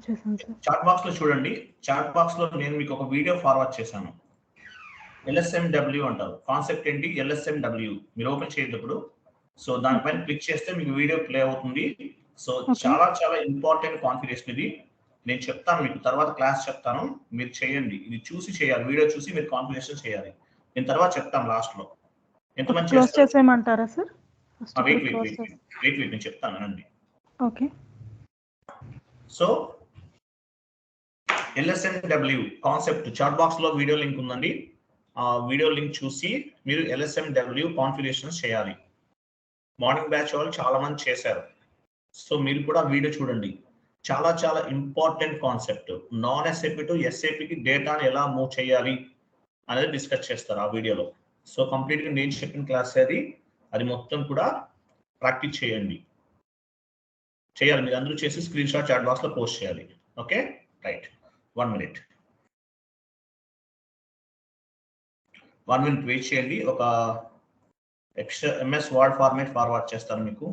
చేశాను sir. Chat box లో చూడండి. చాట్ బాక్స్ లో నేను మీకు ఒక వీడియో ఫార్వర్డ్ చేశాను. LSMW అంటారు. కాన్సెప్ట్ ఏంటి? LSMW మీరు ఓపెన్ చేసేటప్పుడు సో దానిపైన క్లిక్ చేస్తే మీకు వీడియో ప్లే అవుతుంది. సో చాలా చాలా ఇంపార్టెంట్ కాన్ఫిగరేషన్ ఇది. నేను చెప్తాను మీకు తర్వాత క్లాస్ చెప్తాను, మీరు చేయండి. ఇది చూసి చేయాలి, వీడియో చూసి మీరు కాన్ఫిగరేషన్ చేయాలి. నేను తర్వాత చెప్తాను లాస్ట్ లో ఎంతమంది క్లోజ్ చేసేయమంటారా సార్? వెయిట్ నేను చెప్తాను అనండి. Okay. So LSMW concept chat box లో వీడియో లింక్ ఉందండి. ఆ వీడియో లింక్ చూసి మీరు LSMW కాన్ఫిగరేషన్ చేయాలి. మార్నింగ్ బ్యాచ్ వాళ్ళు చాలా మంది చేశారు. సో మీరు కూడా వీడియో చూడండి. చాలా చాలా important concept. Non SAP to ఎస్ఏపికి డేటాని ఎలా మూవ్ చేయాలి అనేది డిస్కస్ చేస్తారు ఆ వీడియోలో. సో కంప్లీట్గా నేను చెప్పిన క్లాస్ అది మొత్తం కూడా ప్రాక్టీస్ చేయాలి. మీరు అందరూ చేసి స్క్రీన్ షాట్ చాట్ బాక్స్ లో పోస్ట్ చేయాలి. Okay right. 1 minute వెయిట్ చేయండి. ఒక extra MS word format forward చేస్తాను మీకు.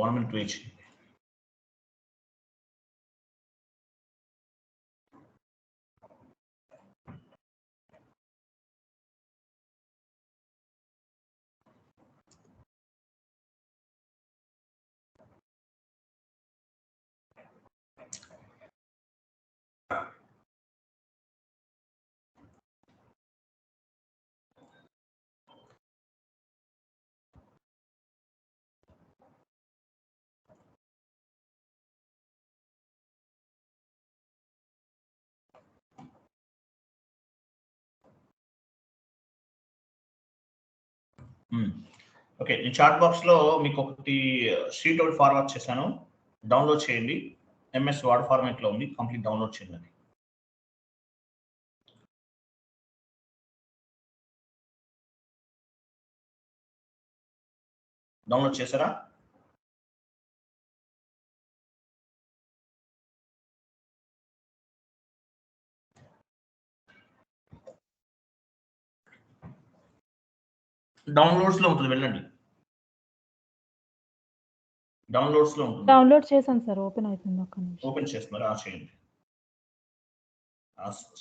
One minute wait. ఓకే, నేను చాట్ బాక్స్ లో మీకు ఒకటి షీట్ ఒకటి ఫార్వర్డ్ చేశాను. డౌన్లోడ్ చేయండి. MS వర్డ్ ఫార్మాట్ లో ఉంది. కంప్లీట్ డౌన్లోడ్ చేయండి. డౌన్లోడ్ చేశారా? డౌన్లోడ్స్ లో ఉంటుంది, వెళ్ళండి. డౌన్లోడ్స్ లో ఉంటుంది. డౌన్లోడ్ చేశాను సార్, ఓపెన్ అవుతుంది. ఒక్క నిమిషం. ఓపెన్ చేస్తున్నారా? చేయండి.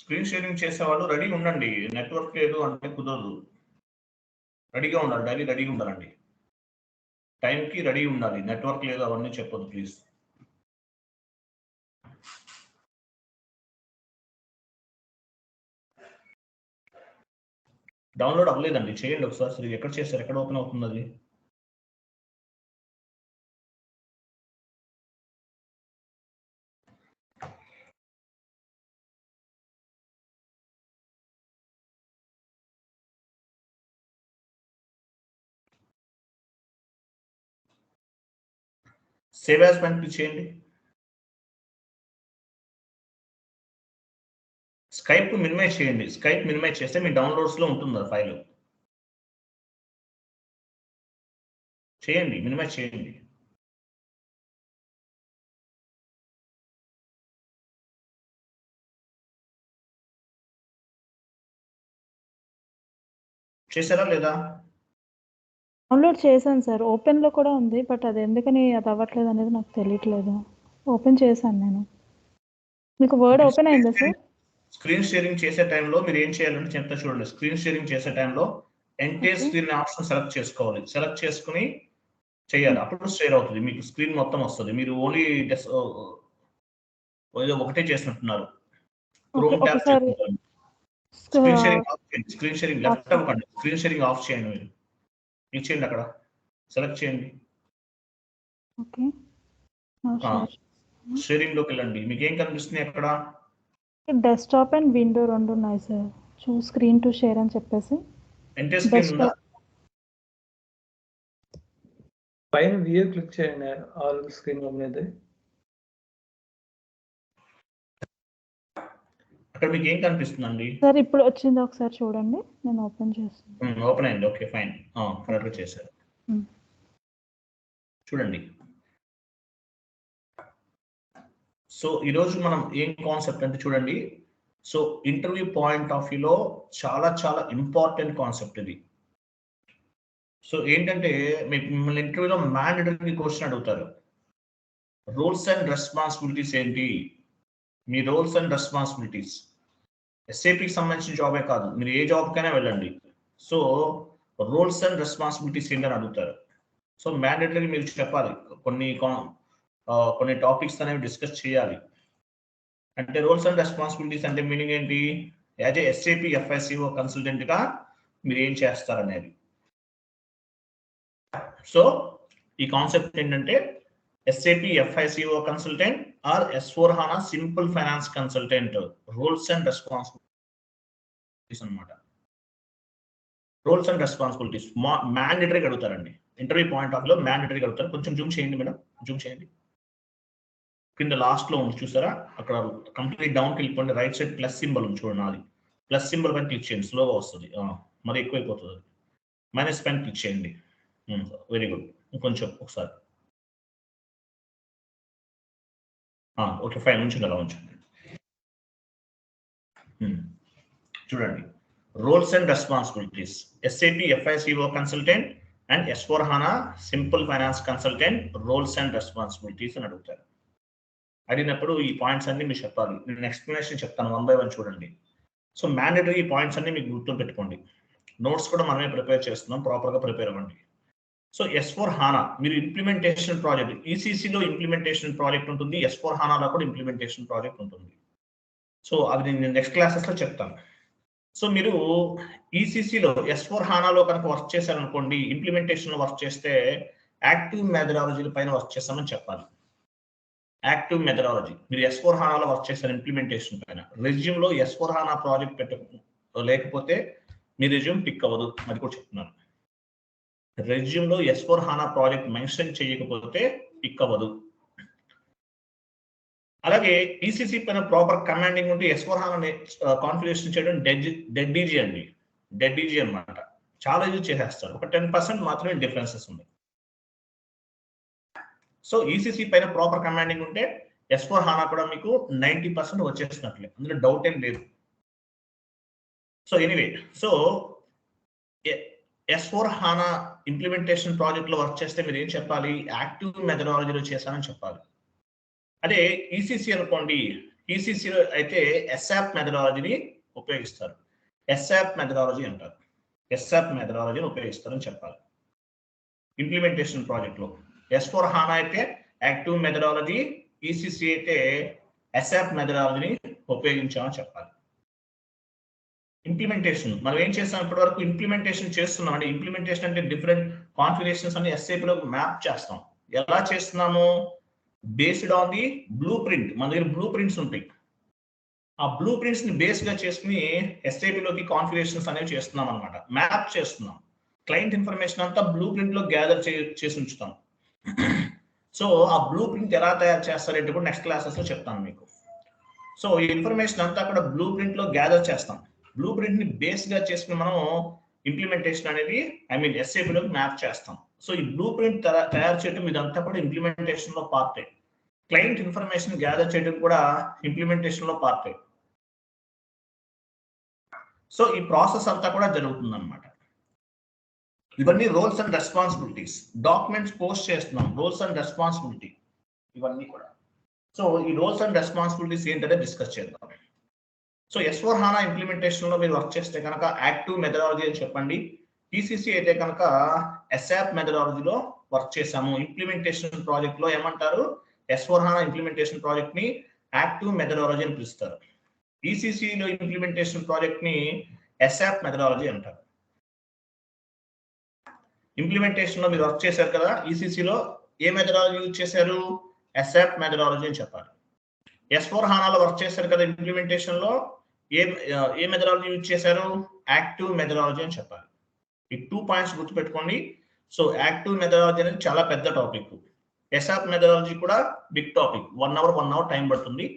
స్క్రీన్ షేరింగ్ చేసేవాళ్ళు రెడీ ఉండండి. నెట్వర్క్ లేదు అంటే కుదరదు. రెడీగా ఉండాలి, డైలీ రెడీగా ఉండాలండి. టైంకి రెడీ ఉండాలి. నెట్వర్క్ లేదు అవన్నీ చెప్పొద్దు ప్లీజ్. డౌన్లోడ్ అవ్వలేదండి, చేయండి ఒకసారి. ఎక్కడ చేస్తారు? ఎక్కడ ఓపెన్ అవుతుంది అది? సేవ్ యాజ్ పైన క్లిక్ చేయండి. స్కైప్ మినిమైజ్ చేయండి. స్కైప్ మినిమైజ్ చేస్తే మీ డౌన్లోడ్స్ లో ఉంటుంది ఫైల్. చేయండి, మినిమైజ్ చేయండి. చేశారా లేదా? డౌన్లోడ్ చేశాను సార్, ఓపెన్ లో కూడా ఉంది. బట్ అది ఎందుకని అది అవ్వట్లేదు అనేది నాకు తెలియట్లేదు. ఓపెన్ చేశాను నేను. మీకు వర్డ్ ఓపెన్ అయిందా సార్? స్క్రీన్ షేరింగ్ చేసే టైంలో మీరు ఏం చేయాలంటే చెప్తా చూడండి. స్క్రీన్ షేరింగ్ చేసే టైంలో ఎంటైర్ స్క్రీన్ ఆప్షన్ సెలెక్ట్ చేసుకోవాలి. సెలెక్ట్ చేసుకుని చేయాలి, అప్పుడు షేర్ అవుతుంది. మీకు స్క్రీన్ మొత్తం వస్తుంది. మీరు ఓన్లీ ఏదో ఒకటే చేసినట్టున్నారు. క్రోమ్ ట్యాబ్ చేసుకుంటారు. స్క్రీన్ షేరింగ్ ఆఫ్ చేయండి. స్క్రీన్ షేరింగ్ లెఫ్ట్ అవ్వకండి. స్క్రీన్ షేరింగ్ ఆఫ్ చేయండి. మీరు క్లిక్ చేయండి, అక్కడ సెలెక్ట్ చేయండి. ఓకే, షేరింగ్ లోకి వెళ్ళండి. మీకు ఏం కనిపిస్తుంది అక్కడ? డెస్క్టాప్ అండ్ విండో రెండు ఉన్నాయి సార్. స్క్రీన్ టు షేర్ అని చెప్పేసి ఎంటైర్ స్క్రీన్ ఉందా? పైన వ్యూ క్లిక్ చేయండి, ఆల్ స్క్రీన్ ఓపెన్ అయితే. అక్కడ మీకు ఏం కనిపిస్తుందండి? సార్ ఇప్పుడు వచ్చింది, ఒకసారి చూడండి, నేను ఓపెన్ చేస్తాను. ఓపెన్ అయింది. ఓకే ఫైన్, కరెక్ట్గా చేశారు. చూడండి, సో ఈరోజు మనం ఏం కాన్సెప్ట్ అంటే చూడండి, సో ఇంటర్వ్యూ పాయింట్ ఆఫ్ వ్యూలో చాలా చాలా ఇంపార్టెంట్ కాన్సెప్ట్ ఇది. సో ఏంటంటే మిమ్మల్ని ఇంటర్వ్యూలో మ్యాండేటరీ క్వశ్చన్ అడుగుతారు. రోల్స్ అండ్ రెస్పాన్సిబిలిటీస్ ఏంటి, మీ రోల్స్ అండ్ రెస్పాన్సిబిలిటీస్. ఎస్ఏపికి సంబంధించిన జాబే కాదు, మీరు ఏ జాబ్కైనా వెళ్ళండి. సో రోల్స్ అండ్ రెస్పాన్సిబిలిటీస్ ఏంటని అడుగుతారు. సో మ్యాండేటరీ మీరు చెప్పాలి, కొన్ని టాపిక్స్ అనేవి డిస్కస్ చేయాలి. అంటే రోల్స్ అండ్ రెస్పాన్సిబిలిటీస్ అంటే మీనింగ్ ఏంటి, యాజ్ ఏ ఎస్ఏపి ఎఫ్ఐసిఓ కన్సల్టెంట్గా మీరు ఏం చేస్తారనేది. సో ఈ కాన్సెప్ట్ ఏంటంటే SAP FICO consultant or S/4HANA simple finance consultant, roles and responsibilities అనమాట. రోల్స్ అండ్ రెస్పాన్సిబిలిటీస్ మ్యాండేటరీగా అడుగుతారండి. ఇంటర్వ్యూ పాయింట్ ఆఫ్ లో మ్యాండేటరీగా అడుగుతారు. కొంచెం జూమ్ చేయండి మేడం, జూమ్ చేయండి. కింద లాస్ట్ లో ఉంది చూసారా, అక్కడ కంప్లీట్ డౌన్కి వెళ్ళిపోండి, రైట్ సైడ్ ప్లస్ సింబల్ ఉంది చూడండి, అది ప్లస్ సింబల్ పైన క్లిక్ చేయండి, స్లోగా వస్తుంది, మరి ఎక్కువైపోతుంది. మైనస్ పైన క్లిక్ చేయండి. వెరీ గుడ్, ఇంకొంచెం ఒకసారి. ఓకే ఫైన్, ఉంచండి, అలా ఉంచండి. చూడండి, roles and responsibilities, SAP FICO consultant and S/4HANA simple finance consultant, roles and responsibilities అని అడుగుతారు. అడిగినప్పుడు ఈ పాయింట్స్ అన్ని మీరు చెప్పాలి. నేను ఎక్స్ప్లెనేషన్ చెప్తాను, 1 by 1 చూడండి. సో మ్యాండేటరీ ఈ పాయింట్స్ అన్ని మీకు గుర్తు పెట్టుకోండి. నోట్స్ కూడా మనమే ప్రిపేర్ చేస్తున్నాం, ప్రాపర్గా ప్రిపేర్ అవ్వండి. సో S/4HANA మీరు ఇంప్లిమెంటేషన్ ప్రాజెక్ట్, ఈసీసీలో ఇంప్లిమెంటేషన్ ప్రాజెక్ట్ ఉంటుంది, S/4HANAలో కూడా ఇంప్లిమెంటేషన్ ప్రాజెక్ట్ ఉంటుంది. సో అది నేను నెక్స్ట్ క్లాసెస్లో చెప్తాను. సో మీరు ఈసీసీలో S/4HANAలో కనుక వర్క్ చేశారనుకోండి, ఇంప్లిమెంటేషన్లో వర్క్ చేస్తే యాక్టివ్ మెథడాలజీల పైన వర్క్ చేస్తామని చెప్పాలి. యాక్టివ్ మెథడాలజీ మీరు S/4HANAలో వర్క్ చేశారు ఇంప్లిమెంటేషన్ పైన. రెజ్యూమ్లో S/4HANA ప్రాజెక్ట్ లేకపోతే మీ రెజ్యూమ్ పిక్ అవ్వదు, అది కూడా చెప్తున్నాను. రెజ్యూమ్లో S/4HANA ప్రాజెక్ట్ మెన్షన్ చేయకపోతే పిక్ అవ్వదు. అలాగే ఈసీసీ పైన ప్రాపర్ కమాండింగ్ ఉంటే S/4HANA కాన్ఫిగరేషన్ చేయడం డెడ్ ఈజీ అండి, డెడ్ ఈజీ అనమాట. చాలా యూజ్ చేసేస్తారు, ఒక 10% మాత్రమే డిఫరెన్సెస్ ఉంది. సో ఈసీసీ పైన ప్రాపర్ కమాండింగ్ ఉంటే S/4HANA కూడా మీకు 90% వచ్చేసినట్లే, అందులో డౌట్ ఏం లేదు. So anyway, so S/4HANA implementation project లో వర్క్ చేస్తే మీరు ఏం చెప్పాలి, యాక్టివ్ మెథడాలజీలో చేశానని చెప్పాలి. అదే ఈసీసీ అనుకోండి, ఈసీసీలో అయితే ఎస్ఆప్ మెథడాలజీని ఉపయోగిస్తారు, ఎస్ఆప్ మెథడాలజీ అంటారు, ఎస్ఆప్ మెథడాలజీని ఉపయోగిస్తారని చెప్పాలి ఇంప్లిమెంటేషన్ ప్రాజెక్ట్ లో. S/4HANA అయితే యాక్టివ్ మెథడాలజీ, ఈసీసీ అయితే ఎస్ఆప్ మెథడాలజీని ఉపయోగించామని చెప్పాలి. ఇంప్లిమెంటేషన్ మనం ఏం చేస్తాం ఇప్పటి వరకు, ఇంప్లిమెంటేషన్ చేస్తున్నాం అంటే ఇంప్లిమెంటేషన్ అంటే డిఫరెంట్ కాన్ఫిగరేషన్స్ అన్ని ఎస్ఏపీలో మ్యాప్ చేస్తాం. ఎలా చేస్తున్నాము, based on the blue print. మన దగ్గర బ్లూ ప్రింట్స్ ఉంటాయి, ఆ బ్లూ ప్రింట్స్ ని బేస్ గా చేసుకుని ఎస్ఏపీలోకి కాన్ఫిగరేషన్స్ అనేవి చేస్తున్నాం అనమాట, మ్యాప్ చేస్తున్నాం. క్లయింట్ ఇన్ఫర్మేషన్ అంతా బ్లూ ప్రింట్ లో గ్యాదర్ చేసి ఉంచుతాం. సో ఆ బ్లూ ప్రింట్ ఎలా తయారు చేస్తారంటే కూడా నెక్స్ట్ క్లాసెస్ లో చెప్తాను మీకు. సో ఈ ఇన్ఫర్మేషన్ అంతా కూడా బ్లూ ప్రింట్ లో గ్యాదర్ చేస్తాం. బ్లూ ప్రింట్ ని బేస్ గా చేసుకుని మనం ఇంప్లిమెంటేషన్ అనేది ఎస్ఏపీలోకి మ్యాప్ చేస్తాం. సో ఈ బ్లూ ప్రింట్ తయారు చేయడం ఇదంతా కూడా ఇంప్లిమెంటేషన్ లో పార్టే. క్లయింట్ ఇన్ఫర్మేషన్ గ్యాదర్ చేయడం కూడా ఇంప్లిమెంటేషన్ లో పార్టే. సో ఈ ప్రాసెస్ అంతా కూడా జరుగుతుంది అనమాట. ఇవన్నీ roles and responsibilities. Documents post చేస్తున్నాం, రోల్స్ అండ్ రెస్పాన్సిబిలిటీ ఇవన్నీ కూడా. సో ఈ రోల్స్ అండ్ రెస్పాన్సిబిలిటీస్ ఏంటంటే డిస్కస్ చేద్దాం. సో S/4HANA ఇంప్లిమెంటేషన్ లో మీరు వర్క్ చేస్తే కనుక యాక్టివ్ మెథడాలజీ అని చెప్పండి. ఈసీసీ అయితే కనుక ఎస్ఆప్ మెథడాలజీలో వర్క్ చేసాము. ఇంప్లిమెంటేషన్ ప్రాజెక్ట్ లో ఏమంటారు, S/4HANA ఇంప్లిమెంటేషన్ ప్రాజెక్ట్ ని యాక్టివ్ మెథడాలజీ అని పిలుస్తారు. ఈసీసీలో ఇంప్లిమెంటేషన్ ప్రాజెక్ట్ ని ఎస్ఆప్ మెథడాలజీ అంటారు. ఇంప్లిమెంటేషన్ లో మీరు వర్క్ చేశారు కదా, ఈసీసీలో ఏ మెథడాలజీ యూజ్ చేశారు, ఎస్ఆప్ మెథడాలజీ అని చెప్పాలి. S/4HANA లో వర్క్ చేశారు కదా ఇంప్లిమెంటేషన్ లో, ఏ మెథడాలజీ యూజ్ చేశారు, యాక్టివ్ మెథడాలజీ అని చెప్పాలి. ఈ 2 పాయింట్స్ గుర్తుపెట్టుకోండి. సో యాక్టివ్ మెథడాలజీ అనేది చాలా పెద్ద టాపిక్, ఎస్ఆప్ మెథడాలజీ కూడా బిగ్ టాపిక్. 1 hour టైం పడుతుంది.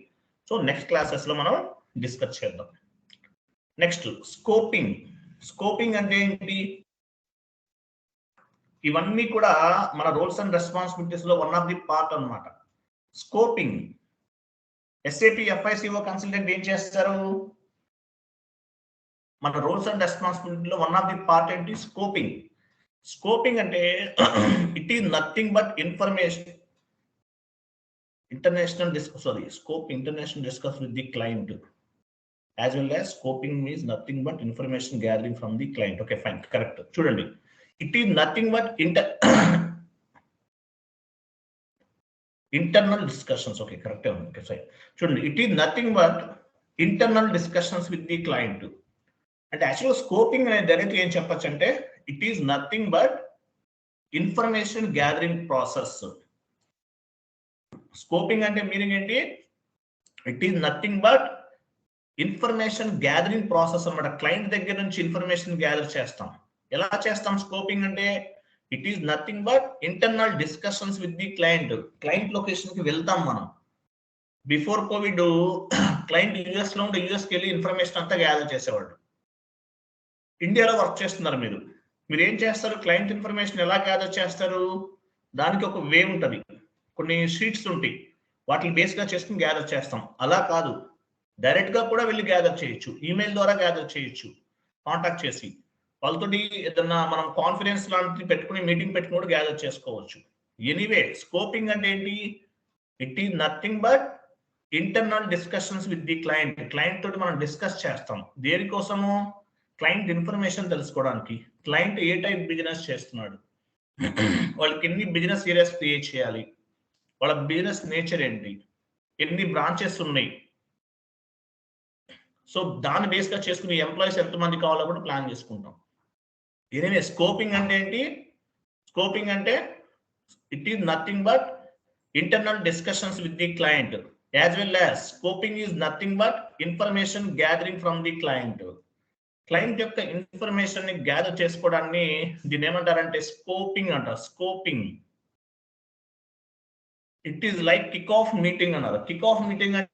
సో నెక్స్ట్ క్లాసెస్ లో మనం డిస్కస్ చేద్దాం. Next scoping. స్కోపింగ్ అంటే ఏంటి? ఇవన్నీ కూడా మన రోల్స్ అండ్ రెస్పాన్సిబిలిటీస్ లో వన్ ఆఫ్ ది పార్ట్ అన్నమాట. స్కోపింగ్. SAP FICO కన్సల్టెంట్ ఏం చేస్తారు? మన రోల్స్ అండ్ రెస్పాన్సిబిలిటీలో వన్ ఆఫ్ ది పార్ట్ ఏంటి? స్కోపింగ్. స్కోపింగ్ అంటే it is nothing but information international discuss with the client, as well as scoping means nothing but information gathering from the client. Okay, fine, correct. Chudandi, it is nothing but internal discussions. Okay, correct. Okay, fine. Chudandi, it is nothing but internal discussions with the client. And actually scoping ane directly em cheppochu ante it is nothing but information gathering process. Scoping అంటే meaning ఏంటి? It is nothing but information gathering process అన్నమాట. Client దగ్గర నుంచి information gather చేస్తాం. ఎలా చేస్తాం scoping అంటే? It is nothing but internal discussions with the client. Client location కి వెళ్తాం మనం. బిఫోర్ కోవిడ్ క్లయింట్ యూఎస్ లో ఉంటే యూఎస్కి వెళ్ళి ఇన్ఫర్మేషన్ అంతా గ్యాదర్ చేసేవాడు. ఇండియాలో వర్క్ చేస్తున్నారు మీరు ఏం చేస్తారు? క్లయింట్ ఇన్ఫర్మేషన్ ఎలా గ్యాదర్ చేస్తారు? దానికి ఒక వే ఉంటుంది. కొన్ని షీట్స్ ఉంటాయి, వాటిని బేస్ గా చేసుకుని గ్యాదర్ చేస్తాం. అలా కాదు, డైరెక్ట్ గా కూడా వెళ్ళి గ్యాదర్ చేయొచ్చు. ఈమెయిల్ ద్వారా గ్యాదర్ చేయొచ్చు. కాంటాక్ట్ చేసి వాళ్ళతో ఏదన్నా మనం కాన్ఫరెన్స్ లాంటిది పెట్టుకుని మీటింగ్ పెట్టుకుని కూడా గ్యాదర్ చేసుకోవచ్చు. ఎనీవే స్కోపింగ్ అంటే ఏంటి? It is nothing but internal discussions with the client. Client తోటి మనం డిస్కస్ చేస్తాం. దేనికోసము? క్లయింట్ ఇన్ఫర్మేషన్ తెలుసుకోవడానికి. క్లయింట్ ఏ టైప్ బిజినెస్ చేస్తున్నాడు, వాళ్ళకి ఎన్ని బిజినెస్ ఏరియాస్ క్రియేట్ చేయాలి, వాళ్ళ బిజినెస్ నేచర్ ఏంటి, ఎన్ని బ్రాంచెస్ ఉన్నాయి, సో దాన్ని బేస్ గా చేసుకుని ఎంప్లాయీస్ ఎంతమంది కావాలో కూడా ప్లాన్ చేసుకుంటాం. ఎనీవే స్కోపింగ్ అంటే ఏంటి? స్కోపింగ్ అంటే it is nothing but internal discussions with the client, as well as scoping is nothing but information gathering from the client. Client యొక్క ఇన్ఫర్మేషన్ ని గ్యాదర్ చేసుకోవడాన్ని దీన్ని ఏమంటారంటే స్కోపింగ్ అంటారు. Scoping. It is like kick off meeting అన్నారు. Kick off meeting అంటే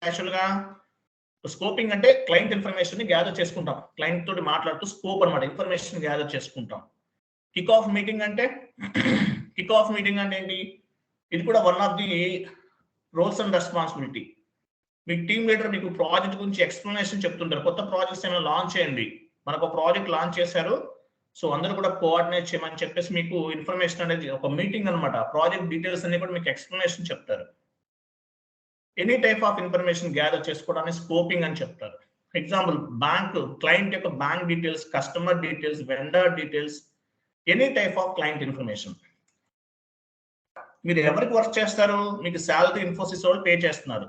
actual గా scoping అంటే client information ని గ్యాదర్ చేసుకుంటాం. క్లయింట్ తోటి మాట్లాడుతూ స్కోప్ అనమాట, ఇన్ఫర్మేషన్ గ్యాదర్ చేసుకుంటాం. కిక్ ఆఫ్ మీటింగ్ అంటే ఏంటి? ఇది కూడా one of the roles and responsibility. మీ టీమ్ లీడర్ మీకు ప్రాజెక్ట్ గురించి ఎక్స్ప్లెనేషన్ చెప్తుంటారు. కొత్త ప్రాజెక్ట్స్ ఏమైనా లాంచ్ చేయండి, మనకు ఒక ప్రాజెక్ట్ లాంచ్ చేశారు, సో అందరూ కూడా కోఆర్డినేట్ చేయమని చెప్పేసి మీకు ఇన్ఫర్మేషన్ అనేది ఒక మీటింగ్ అనమాట. ప్రాజెక్ట్ డీటెయిల్స్ అన్ని కూడా మీకు ఎక్స్ప్లెనేషన్ చెప్తారు. Any type of information gather చేసుకోవడానికి స్కోపింగ్ అని చెప్తారు. ఎగ్జాంపుల్ బ్యాంక్, క్లయింట్ యొక్క bank details, customer details, vendor details, any type of client information. మీరు ఎవరికి వర్క్ చేస్తారు? మీకు శాలరీ ఇన్ఫోసిస్ వాళ్ళు పే చేస్తున్నారు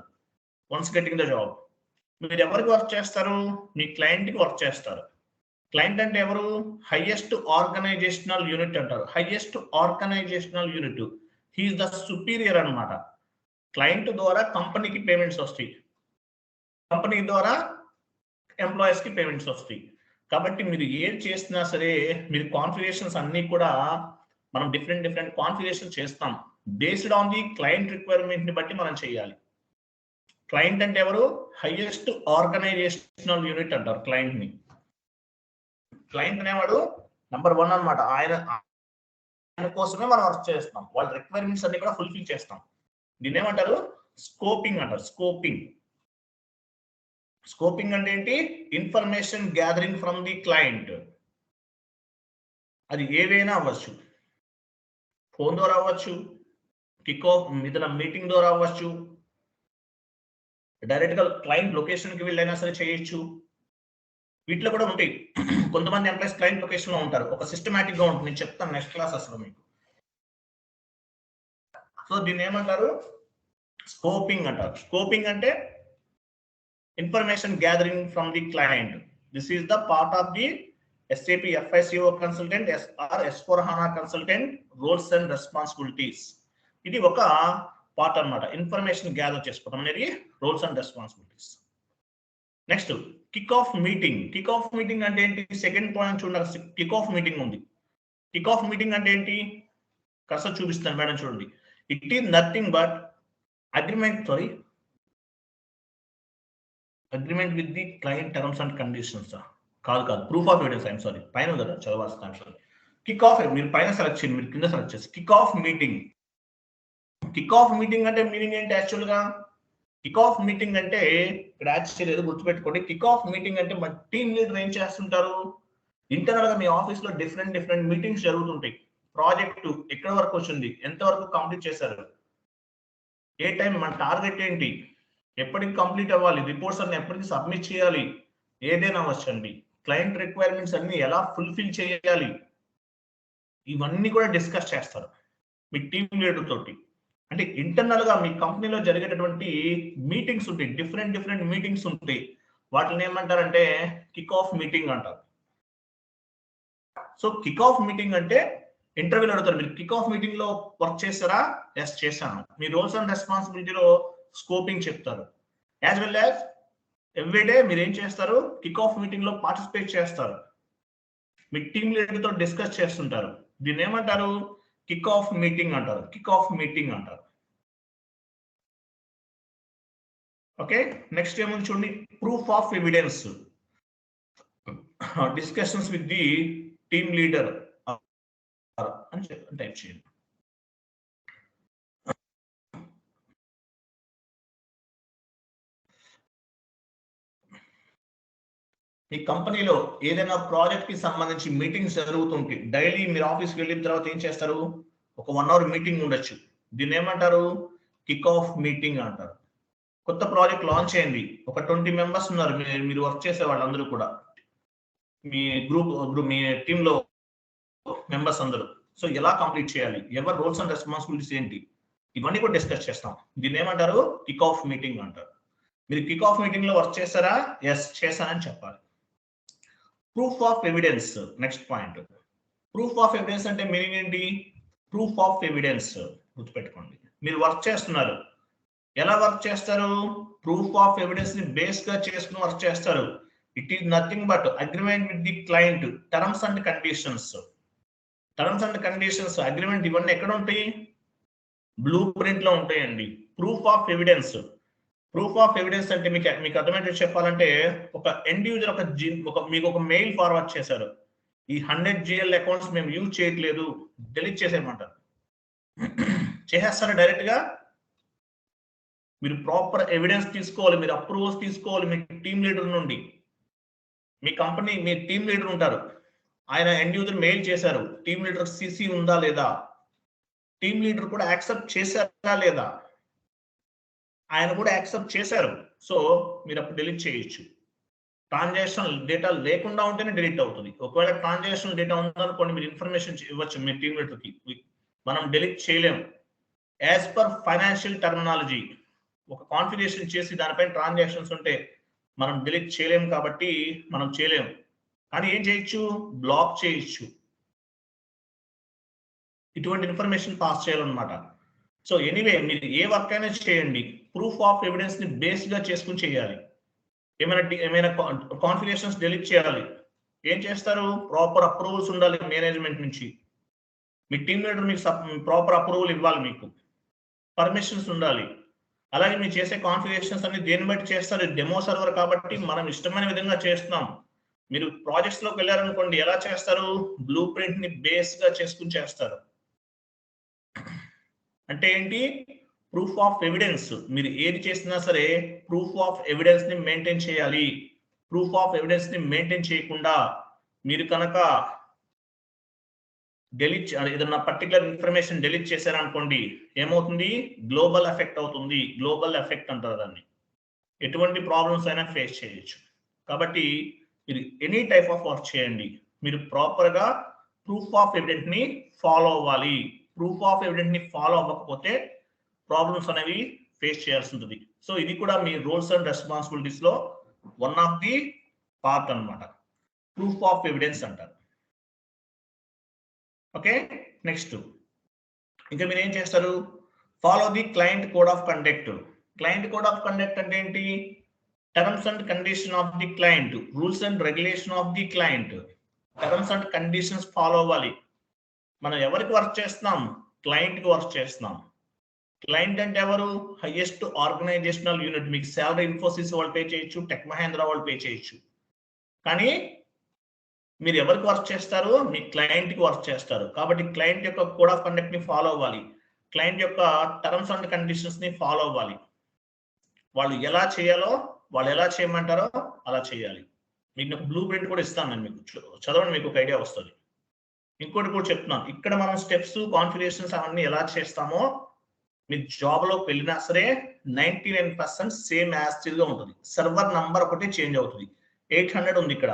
వన్స్ గెటింగ్ ద జాబ్. మీరు ఎవరికి వర్క్ చేస్తారు? మీ క్లయింట్ కి వర్క్ చేస్తారు. క్లయింట్ అంటే ఎవరు? హైయెస్ట్ ఆర్గనైజేషనల్ యూనిట్ అంటారు. Highest organisational unit, he is the superior అన్నమాట. క్లయింట్ ద్వారా కంపెనీకి పేమెంట్స్ వస్తాయి, కంపెనీ ద్వారా ఎంప్లాయీస్ కి పేమెంట్స్ వస్తాయి. కాబట్టి మీరు ఏం చేసినా సరే మీరు కాన్ఫిగరేషన్స్ అన్ని కూడా మనం డిఫరెంట్ కాన్ఫిగరేషన్ చేస్తాం. Based on the client requirement ని బట్టి మనం చేయాలి. క్లయింట్ అంటే ఎవరు? హైయెస్ట్ ఆర్గనైజేషనల్ యూనిట్ అంటారు క్లయింట్ ని. క్లయింట్ అనేవాడు నంబర్ 1 అనమాట. ఆయన కోసమే మనం వర్క్ చేస్తాం. వాళ్ళ రిక్వైర్మెంట్స్ అన్ని కూడా ఫుల్ఫిల్ చేస్తాం. దీన్ని ఏమంటారు? స్కోపింగ్ అంటారు. స్కోపింగ్ అంటే ఏంటి? Information gathering from the client. అది ఏవైనా అవ్వచ్చు, ఫోన్ ద్వారా అవ్వచ్చు, కిక్ ఆఫ్ మీటింగ్ ద్వారా అవ్వచ్చు, డైరెక్ట్ గా క్లయింట్ లొకేషన్ కి వెళ్ళైనా సరే చేయొచ్చు. వీటిలో కూడా ఉంటాయి. కొంతమంది ఎంప్లాయీస్ క్లయింట్ లొకేషన్ లో ఉంటారు, ఒక సిస్టమాటిక్ గా ఉంటుంది. నేను చెప్తాను నెక్స్ట్ క్లాసెస్ లో మీకు. సో దీన్ని ఏమంటారు? స్కోపింగ్ అంటారు. స్కోపింగ్ అంటే information gathering from the client. This is the part of the SAP FICO consultant or S/4HANA consultant roles and responsibilities. ఇది ఒక పార్ట్ అన్నమాట. ఇన్ఫర్మేషన్ గ్యాదర్ చేసుకోవడం అనేది roles and responsibilities. Next kick off meeting. Kick off meeting అంటే ఏంటి? Second point చూడండి, kick off meeting ఉంది. Kick off meeting అంటే ఏంటి? కస చూపిస్తాను మేడం, చూడండి. It is nothing but agreement, agreement with the client terms and conditions కాదు proof of evidence I'm sorry పైన కదా చదవాల్సిన ఐఎమ్ సారీ కిక్ ఆఫ్ మీరు పైన సెలెక్ట్ చేయండి మీరు కింద సెలెక్ట్ చేసి కిక్ ఆఫ్ మీటింగ్ అంటే మీనింగ్ ఏంటి యాక్చువల్గా కిక్ ఆఫ్ మీటింగ్ అంటే ఇక్కడ యాక్చువల్ ఏదో గుర్తుపెట్టుకోండి కిక్ ఆఫ్ మీటింగ్ అంటే మన టీమ్ లీడర్ ఏం చేస్తుంటారు ఇంటర్నల్ గా మీ ఆఫీస్ లో డిఫరెంట్ మీటింగ్స్ జరుగుతుంటాయి ప్రాజెక్ట్ ఎక్కడ వరకు వచ్చింది ఎంత వరకు కంప్లీట్ చేశారు ఏ టైం మన టార్గెట్ ఏంటి ఎప్పటికి కంప్లీట్ అవ్వాలి రిపోర్ట్స్ అన్ని ఎప్పటికి సబ్మిట్ చేయాలి ఏదైనా అవచ్చండి క్లయింట్ రిక్వైర్మెంట్స్ అన్ని ఎలా ఫుల్ఫిల్ చేయాలి ఇవన్నీ కూడా డిస్కస్ చేస్తారు మీ టీమ్ లీడర్ తోటి అంటే ఇంటర్నల్ గా మీ కంపెనీలో జరిగేటటువంటి మీటింగ్స్ ఉంటాయి డిఫరెంట్ మీటింగ్స్ ఉంటాయి వాటిని ఏమంటారంటే కిక్ ఆఫ్ మీటింగ్ అంటారు సో కిక్ ఆఫ్ మీటింగ్ అంటే ఇంటర్వ్యూలో అడుగుతారు మీరు కిక్ ఆఫ్ మీటింగ్ లో వర్క్ చేస్తారా ఎస్ చేశాను మీ రోల్స్ అండ్ రెస్పాన్సిబిలిటీలో స్కోపింగ్ చెప్తారు యాజ్ వెల్ యాజ్ ఎవ్రీడే మీరు ఏం చేస్తారు కిక్ ఆఫ్ మీటింగ్ లో పార్టిసిపేట్ చేస్తారు మీ టీమ్ లీడర్ తో డిస్కస్ చేస్తుంటారు దీన్ని ఏమంటారు కిక్ ఆఫ్ మీటింగ్ అంటారు ఓకే నెక్స్ట్ ఏముంది చూడండి proof of evidence discussions with the team leader అని టైప్ చేయండి మీ కంపెనీలో ఏదైనా ప్రాజెక్ట్ కి సంబంధించి మీటింగ్స్ జరుగుతుంటాయి డైలీ మీరు ఆఫీస్కి వెళ్ళిన తర్వాత ఏం చేస్తారు ఒక 1 hour మీటింగ్ ఉండొచ్చు దీన్ని ఏమంటారు కిక్ ఆఫ్ మీటింగ్ అంటారు కొత్త ప్రాజెక్ట్ లాంచ్ అయింది ఒక 20 members ఉన్నారు మీరు వర్క్ చేసే వాళ్ళందరూ కూడా మీ గ్రూప్ మీ టీంలో మెంబర్స్ అందరూ సో ఎలా కంప్లీట్ చేయాలి ఎవరి రోల్స్ అండ్ రెస్పాన్సిబిలిటీస్ ఏంటి ఇవన్నీ కూడా డిస్కస్ చేస్తాం దీన్ని ఏమంటారు కిక్ ఆఫ్ మీటింగ్ అంటారు మీరు కిక్ ఆఫ్ మీటింగ్ లో వర్క్ చేస్తారా ఎస్ చేశానని చెప్పాలి proof of evidence next point proof of evidence అంటే మీనింగ్ ఏంటి ప్రూఫ్ ఆఫ్ ఎవిడెన్స్ గుర్తుపెట్టుకోండి మీరు వర్క్ చేస్తున్నారు ఎలా వర్క్ చేస్తారు ప్రూఫ్ ఆఫ్ ఎవిడెన్స్ ని బేస్ గా చేసుకుని వర్క్ చేస్తారు it is nothing but agreement with the client terms and conditions agreement ఇవన్నీ ఎక్కడ ఉంటాయి బ్లూ ప్రింట్ లో ఉంటాయండి ప్రూఫ్ ఆఫ్ ఎవిడెన్స్ అంటే మీకు అర్థమయ్యేది చెప్పాలంటే ఒక ఎండ్ యూజర్ మీకు ఒక మెయిల్ ఫార్వర్డ్ చేశారు ఈ 100 GL అకౌంట్స్ మేము యూజ్ చేయట్లేదు డిలీట్ చేసేయమంటారు చేసేస్తారా డైరెక్ట్ గా మీరు ప్రాపర్ ఎవిడెన్స్ తీసుకోవాలి మీరు అప్రూవల్స్ తీసుకోవాలి మీ టీమ్ లీడర్ నుండి మీ టీమ్ లీడర్ ఉంటారు ఆయన ఎండ్ యూజర్ మెయిల్ చేశారు టీమ్ లీడర్ సిసి ఉందా లేదా టీమ్ లీడర్ కూడా యాక్సెప్ట్ చేశారా లేదా ఆయన కూడా యాక్సెప్ట్ చేశారు సో మీరు అప్పుడు డిలీట్ చేయొచ్చు ట్రాన్సాక్షనల్ డేటా లేకుండా ఉంటేనే డిలీట్ అవుతుంది ఒకవేళ ట్రాన్సాక్షనల్ డేటా ఉందనుకోండి మీరు ఇన్ఫర్మేషన్ ఇవ్వచ్చు మీ టీమ్ లీడర్కి మనం డిలీట్ చేయలేము యాజ్ పర్ ఫైనాన్షియల్ టర్మినాలజీ ఒక కాన్ఫిగరేషన్ చేసి దానిపైన ట్రాన్సాక్షన్స్ ఉంటే మనం డిలీట్ చేయలేము కాబట్టి మనం చేయలేము కానీ ఏం చేయొచ్చు బ్లాక్ చేయొచ్చు ఇటువంటి ఇన్ఫర్మేషన్ పాస్ చేయాలన్నమాట సో ఎనీవే మీరు ఏ వర్క్ అయినా చేయండి ప్రూఫ్ ఆఫ్ ఎవిడెన్స్ ని బేస్ గా చేసుకుని చేయాలి ఏమైనా కాన్ఫిగరేషన్స్ డిలీట్ చేయాలి ఏం చేస్తారు ప్రాపర్ అప్రూవల్స్ ఉండాలి మేనేజ్మెంట్ నుంచి మీ టీమ్ లీడర్ మీకు ప్రాపర్ అప్రూవల్ ఇవ్వాలి మీకు పర్మిషన్స్ ఉండాలి అలాగే మీరు చేసే కాన్ఫిగరేషన్స్ అన్ని దేన్ని బట్టి చేస్తారు డెమో సర్వర్ కాబట్టి మనం ఇష్టమైన విధంగా చేస్తున్నాం మీరు ప్రాజెక్ట్స్ లోకి వెళ్ళారనుకోండి ఎలా చేస్తారు బ్లూ ప్రింట్ ని బేస్ గా చేసుకుని చేస్తారు అంటే ఏంటి ప్రూఫ్ ఆఫ్ ఎవిడెన్స్ మీరు ఏది చేసినా సరే ప్రూఫ్ ఆఫ్ ఎవిడెన్స్ ని మెయింటైన్ చేయాలి ప్రూఫ్ ఆఫ్ ఎవిడెన్స్ ని మెయింటైన్ చేయకుండా మీరు కనుక డిలీట్ ఏదన్నా పర్టికులర్ ఇన్ఫర్మేషన్ డిలీట్ చేశారనుకోండి ఏమవుతుంది గ్లోబల్ ఎఫెక్ట్ అవుతుంది గ్లోబల్ ఎఫెక్ట్ అంటారు దాన్ని ఎటువంటి ప్రాబ్లమ్స్ అయినా ఫేస్ చేయొచ్చు కాబట్టి మీరు ఎనీ టైప్ ఆఫ్ వర్క్ చేయండి మీరు ప్రాపర్ గా ప్రూఫ్ ఆఫ్ ఎవిడెన్స్ ని ఫాలో అవ్వాలి ప్రూఫ్ ఆఫ్ ఎవిడెన్స్ ని ఫాలో అవ్వకపోతే ప్రాబ్లమ్స్ అనేవి ఫేస్ చేయాల్సి ఉంటుంది సో ఇది కూడా మీ రోల్స్ అండ్ రెస్పాన్సిబిలిటీస్ లో వన్ ఆఫ్ ది పార్ట్ అన్నమాట ప్రూఫ్ ఆఫ్ ఎవిడెన్స్ అంటారు ఓకే నెక్స్ట్ ఇంకా మీరు ఏం చేస్తారు follow the client code of conduct అంటే ఏంటి terms and condition of the client rules and regulation of the client terms and conditions follow అవ్వాలి మనం ఎవరికి వర్క్ చేస్తున్నాం క్లయింట్ కి వర్క్ చేస్తున్నాం క్లయింట్ అంటే ఎవరు? Highest organisational unit. మీకు శాలరీ ఇన్ఫోసిస్ వాళ్ళు పే చేయొచ్చు, టెక్ మహేంద్ర వాళ్ళు పే చేయొచ్చు. కానీ మీరు ఎవరికి వర్క్ చేస్తారు? మీ క్లయింట్కి వర్క్ చేస్తారు. కాబట్టి క్లయింట్ యొక్క కోడ్ ఆఫ్ కండక్ట్ ని ఫాలో అవ్వాలి, క్లయింట్ యొక్క టర్మ్స్ అండ్ కండిషన్స్ ని ఫాలో అవ్వాలి. వాళ్ళు ఎలా చేయాలో, వాళ్ళు ఎలా చేయమంటారో అలా చేయాలి. మీకు బ్లూ ప్రింట్ కూడా ఇస్తాను నేను, మీకు చదవండి, మీకు ఒక ఐడియా వస్తుంది. ఇంకోటి కూడా చెప్తున్నాను, ఇక్కడ మనం స్టెప్స్, కాన్ఫిగరేషన్స్ అవన్నీ ఎలా చేస్తామో మీ జాబ్లోకి వెళ్ళినా సరే 99% సేమ్ యాజ్ గా ఉంటుంది. సర్వర్ నంబర్ ఒకటి చేంజ్ అవుతుంది. 800 ఉంది ఇక్కడ,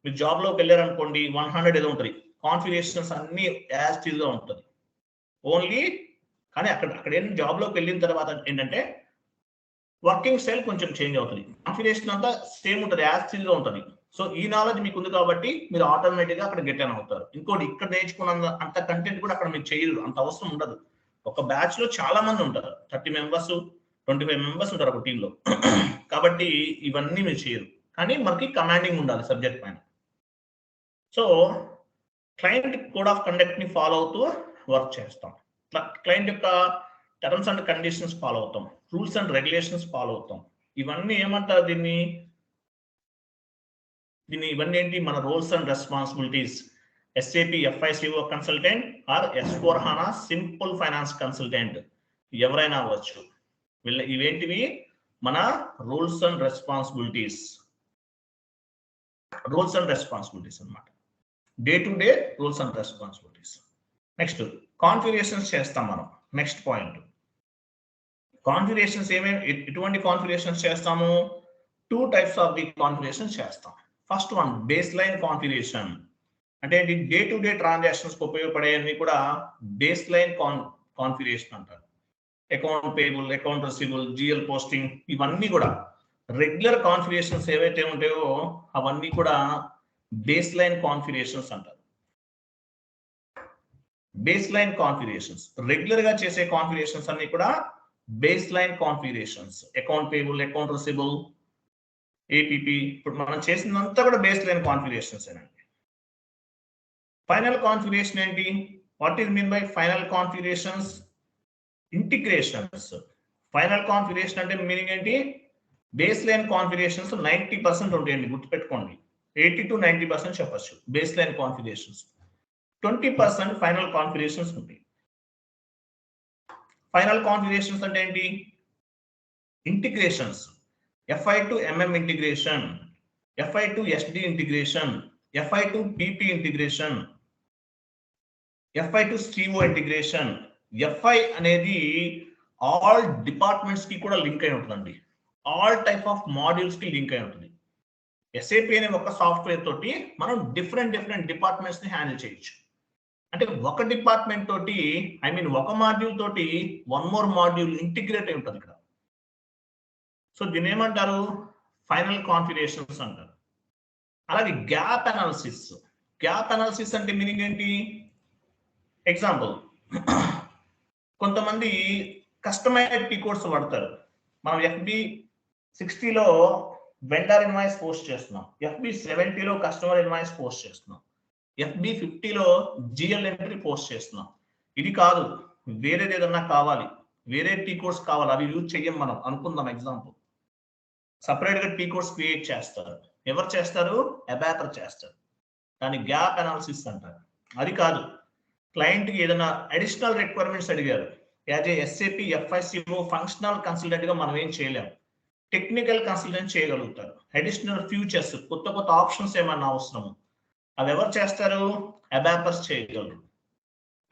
మీరు జాబ్లోకి వెళ్ళారనుకోండి 100 ఏదో ఉంటుంది. కాన్ఫిగరేషన్స్ అన్ని యాజ్ గా ఉంటుంది ఓన్లీ. కానీ అక్కడ ఏంటి, జాబ్లోకి వెళ్ళిన తర్వాత ఏంటంటే వర్కింగ్ స్టైల్ కొంచెం చేంజ్ అవుతుంది. కాన్ఫిగరేషన్ అంతా సేమ్ ఉంటుంది, యాజ్ గా ఉంటుంది. సో ఈ నాలెడ్జ్ మీకు ఉంది కాబట్టి మీరు ఆటోమేటిక్ గా అక్కడ గెట్ అని అవుతారు. ఇంకోటి, ఇక్కడ నేర్చుకున్న అంత కంటెంట్ కూడా అక్కడ మీరు చేయరు, అంత అవసరం ఉండదు. ఒక బ్యాచ్ లో చాలా మంది ఉంటారు, 30 మెంబర్స్ 25 మెంబర్స్ ఉంటారు ఒక టీంలో. కాబట్టి ఇవన్నీ మీరు చేయరు, కానీ మనకి కమాండింగ్ ఉండాలి సబ్జెక్ట్ పైన. So client code of conduct ని ఫాలో అవుతూ వర్క్ చేస్తాం. క్లయింట్ యొక్క టర్మ్స్ అండ్ కండిషన్స్ ఫాలో అవుతాం, రూల్స్ అండ్ రెగ్యులేషన్స్ ఫాలో అవుతాం. ఇవన్నీ ఏమంటారు దీన్ని ఇవన్నీ ఏంటి? మన roles and responsibilities. SAP FICO consultant or S/4HANA simple finance consultant ఎవరైనా అవ్వచ్చు. ఇవేంటివి? మన రూల్స్ అండ్ రెస్పాన్సిబిలిటీస్ అన్నమాట. Day to day rules and responsibilities. Next configurations చేస్తాం మనం. నెక్స్ట్ పాయింట్, కాన్ఫిగరేషన్స్ ఎటువంటి కాన్ఫిగరేషన్స్ చేస్తాము? 2 టైప్స్ ఆఫ్ ది కాన్ఫిగరేషన్స్ చేస్తాం. First one base line configuration. అంటే డే టు డే ట్రాన్సాక్షన్స్ ఉపయోగపడేవన్నీ కూడా బేస్ లైన్ కాన్ఫిగరేషన్ అంటారు. Account payable, account రిసీబుల్, GL posting, ఇవన్నీ కూడా రెగ్యులర్ కాన్ఫిగరేషన్స్ ఏవైతే ఉంటాయో అవన్నీ కూడా బేస్ లైన్ కాన్ఫిగరేషన్స్ అంటారు. బేస్ లైన్ కాన్ఫిగరేషన్స్, రెగ్యులర్ గా చేసే కాన్ఫిగరేషన్స్ అన్ని కూడా base line configurations. Account payable, account రిసీబుల్, APP, ఇప్పుడు మనం చేసినంతా కూడా బేస్ లైన్ కాన్ఫిగరేషన్స్ ఏనండి. ఫైనల్ కాన్ఫిగరేషన్ ఏంటి? What is mean by final configurations? Integrations. Final configuration అంటే మీనింగ్ ఏంటి? బేస్ లైన్ కాన్ఫిగరేషన్స్ 90% ఉంటాయండి, గుర్తుపెట్టుకోండి. 80 to 90% చెప్పచ్చు base line configurations. 20% final configurations ఉంటాయి. ఫైనల్ కాన్ఫిగరేషన్స్ అంటే ఏంటి? Integrations. FI to MM integration, FI to SD integration, FI to PP integration, FI to CO integration. FI అనేది all departments కి కూడా link అయి ఉంటుందండి, ఆల్ టైప్ ఆఫ్ మాడ్యూల్స్ కి link అయి ఉంటుంది. SAP అనే ఒక సాఫ్ట్వేర్ తోటి మనం డిఫరెంట్ డిపార్ట్మెంట్స్ ని హ్యాండిల్ చేయొచ్చు. అంటే ఒక డిపార్ట్మెంట్ తోటి, ఒక మాడ్యూల్ తోటి 1 more మాడ్యూల్ ఇంటిగ్రేట్ అయి ఉంటుంది ఇక్కడ. సో దీని ఏమంటారు? ఫైనల్ కాన్ఫిగరేషన్స్ అంటారు. అలాగే గ్యాప్ అనాలిసిస్. గ్యాప్ అనాలిసిస్ అంటే మీనింగ్ ఏంటి? ఎగ్జాంపుల్, కొంతమంది కస్టమైజ్డ్ టీ కోడ్స్ వాడతారు. మనం FB60లో వెండర్ ఇన్వాయిస్ పోస్ట్ చేస్తున్నాం, FB70లో కస్టమర్ ఇన్వాయిస్ పోస్ట్ చేస్తున్నాం, FB50లో GL ఎంట్రీ పోస్ట్ చేస్తున్నాం. ఇది కాదు, వేరేది ఏదన్నా కావాలి, వేరే టీ కోడ్స్ కావాలి, అవి యూజ్ చెయ్యం మనం అనుకుందాం. ఎగ్జాంపుల్, సపరేట్ గా టీ కోడ్స్ క్రియేట్ చేస్తారు. ఎవరు చేస్తారు? అబాపర్ చేస్తారు. దాన్ని గ్యాప్ అనాలిసిస్ అంటారు. అది కాదు, క్లయింట్ కి ఏదైనా అడిషనల్ రిక్వైర్మెంట్స్ అడిగారు, as a SAP FICO functional consultant గా మనం ఏం చేయలేము, టెక్నికల్ కన్సల్టెంట్ చేయగలుగుతారు. అడిషనల్ ఫ్యూచర్స్, కొత్త ఆప్షన్స్ ఏమన్నా అవసరము, అవి ఎవరు చేస్తారు? అబాపర్స్ చేయగలరు.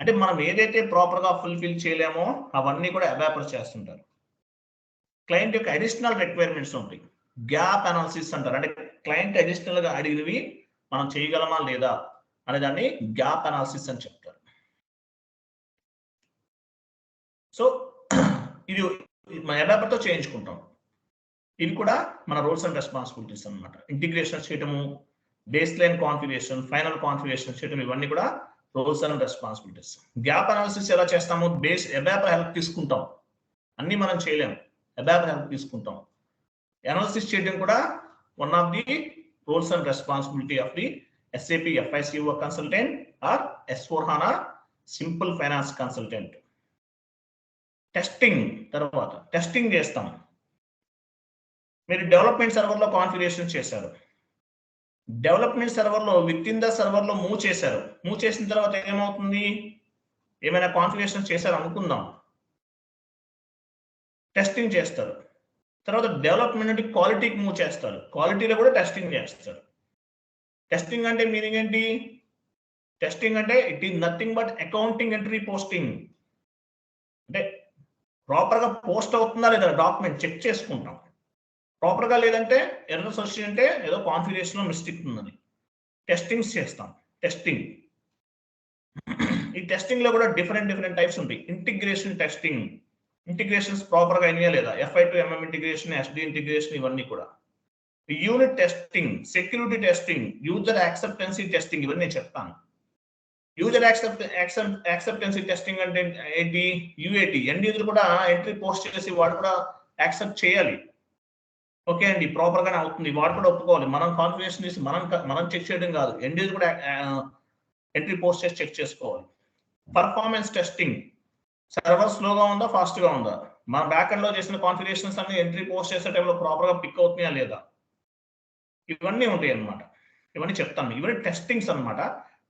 అంటే మనం ఏదైతే ప్రాపర్ గా ఫుల్ఫిల్ చేయలేమో అవన్నీ కూడా అబాపర్స్ చేస్తుంటారు. క్లయింట్ యొక్క అడిషనల్ రిక్వైర్మెంట్స్ ఉంటాయి, గ్యాప్ అనాలిసిస్ అంటారు. అంటే క్లయింట్ అడిషనల్ గా అడిగినవి మనం చేయగలమా లేదా అనే దాన్ని గ్యాప్ అనాలిసిస్ అని చెప్తారు. సో ఇది మన అబాపర్తో చేయించుకుంటాం. ఇవి కూడా మన రోల్స్ అండ్ రెస్పాన్సిబిలిటీస్ అన్నమాట. ఇంటిగ్రేషన్ చేయటము, base line configuration, final configuration చేయటం, ఇవన్నీ కూడా roles and responsibilities. Gap analysis ఎలా చేస్తాము? అబాపర్ హెల్ప్ తీసుకుంటాం, అన్ని మనం చేయలేము, అబాపర్ హెల్ప్ తీసుకుంటాం. అనాలిసిస్ చేయడం కూడా one of the roles and responsibility of the SAP FICO consultant or S/4HANA simple finance consultant. Testing తర్వాత టెస్టింగ్ చేస్తాం. మీరు డెవలప్మెంట్ సర్వర్లో కాన్ఫిగరేషన్ చేశారు. డెవలప్మెంట్ సర్వర్లో విత్ ఇన్ ద సర్వర్లో మూవ్ చేశారు. మూవ్ చేసిన తర్వాత ఏమవుతుంది? ఏమైనా కాన్ఫిగరేషన్ చేశారు అనుకుందాం, టెస్టింగ్ చేస్తారు. తర్వాత డెవలప్మెంట్ నుండి క్వాలిటీకి మూవ్ చేస్తారు. క్వాలిటీలో కూడా టెస్టింగ్ చేస్తారు. టెస్టింగ్ అంటే మీనింగ్ ఏంటి? టెస్టింగ్ అంటే it is nothing but accounting entry posting. అంటే ప్రాపర్గా పోస్ట్ అవుతుందా లేదా డాక్యుమెంట్ చెక్ చేసుకుంటాం. ప్రాపర్గా లేదంటే ఎర్రర్స్ వచ్చిందంటే ఏదో కాన్ఫిగరేషన్లో మిస్టేక్ ఉందని టెస్టింగ్స్ చేస్తాం. టెస్టింగ్, ఈ టెస్టింగ్లో కూడా డిఫరెంట్ టైప్స్ ఉంటాయి. ఇంటిగ్రేషన్ టెస్టింగ్, ఇంటిగ్రేషన్స్ ప్రాపర్గా అయినాయా లేదా, FI to MM integration, SD integration, ఇవన్నీ కూడా. Unit testing, security testing, user acceptancy testing, ఇవన్నీ నేను చెప్తాను. యూజర్ యాక్సెప్టెన్సీ టెస్టింగ్ అంటే ఏంటి? UAT, ఎండ్ యూజర్ కూడా ఎంట్రీ పోస్ట్ చేసి వాడు కూడా యాక్సెప్ట్ చేయాలి. ఓకే అండి, ప్రాపర్ గానే అవుతుంది, వాడు కూడా ఒప్పుకోవాలి. మనం కాన్ఫిగరేషన్ చేసి మనం చెక్ చేయడం కాదు, ఎండ్ యూజర్ కూడా ఎంట్రీ పోస్ట్ చేసి చెక్ చేసుకోవాలి. పర్ఫార్మెన్స్ టెస్టింగ్, సర్వర్ స్లోగా ఉందా ఫాస్ట్గా ఉందా, మన బ్యాక్ ఎండ్ లో చేసిన కాన్ఫిగరేషన్స్ అన్ని ఎంట్రీ పోస్ట్ చేసే టైంలో ప్రాపర్ గా పిక్ అవుతున్నాయా లేదా, ఇవన్నీ ఉంటాయి అన్నమాట. ఇవన్నీ చెప్తాను. ఇవన్నీ టెస్టింగ్స్ అన్నమాట.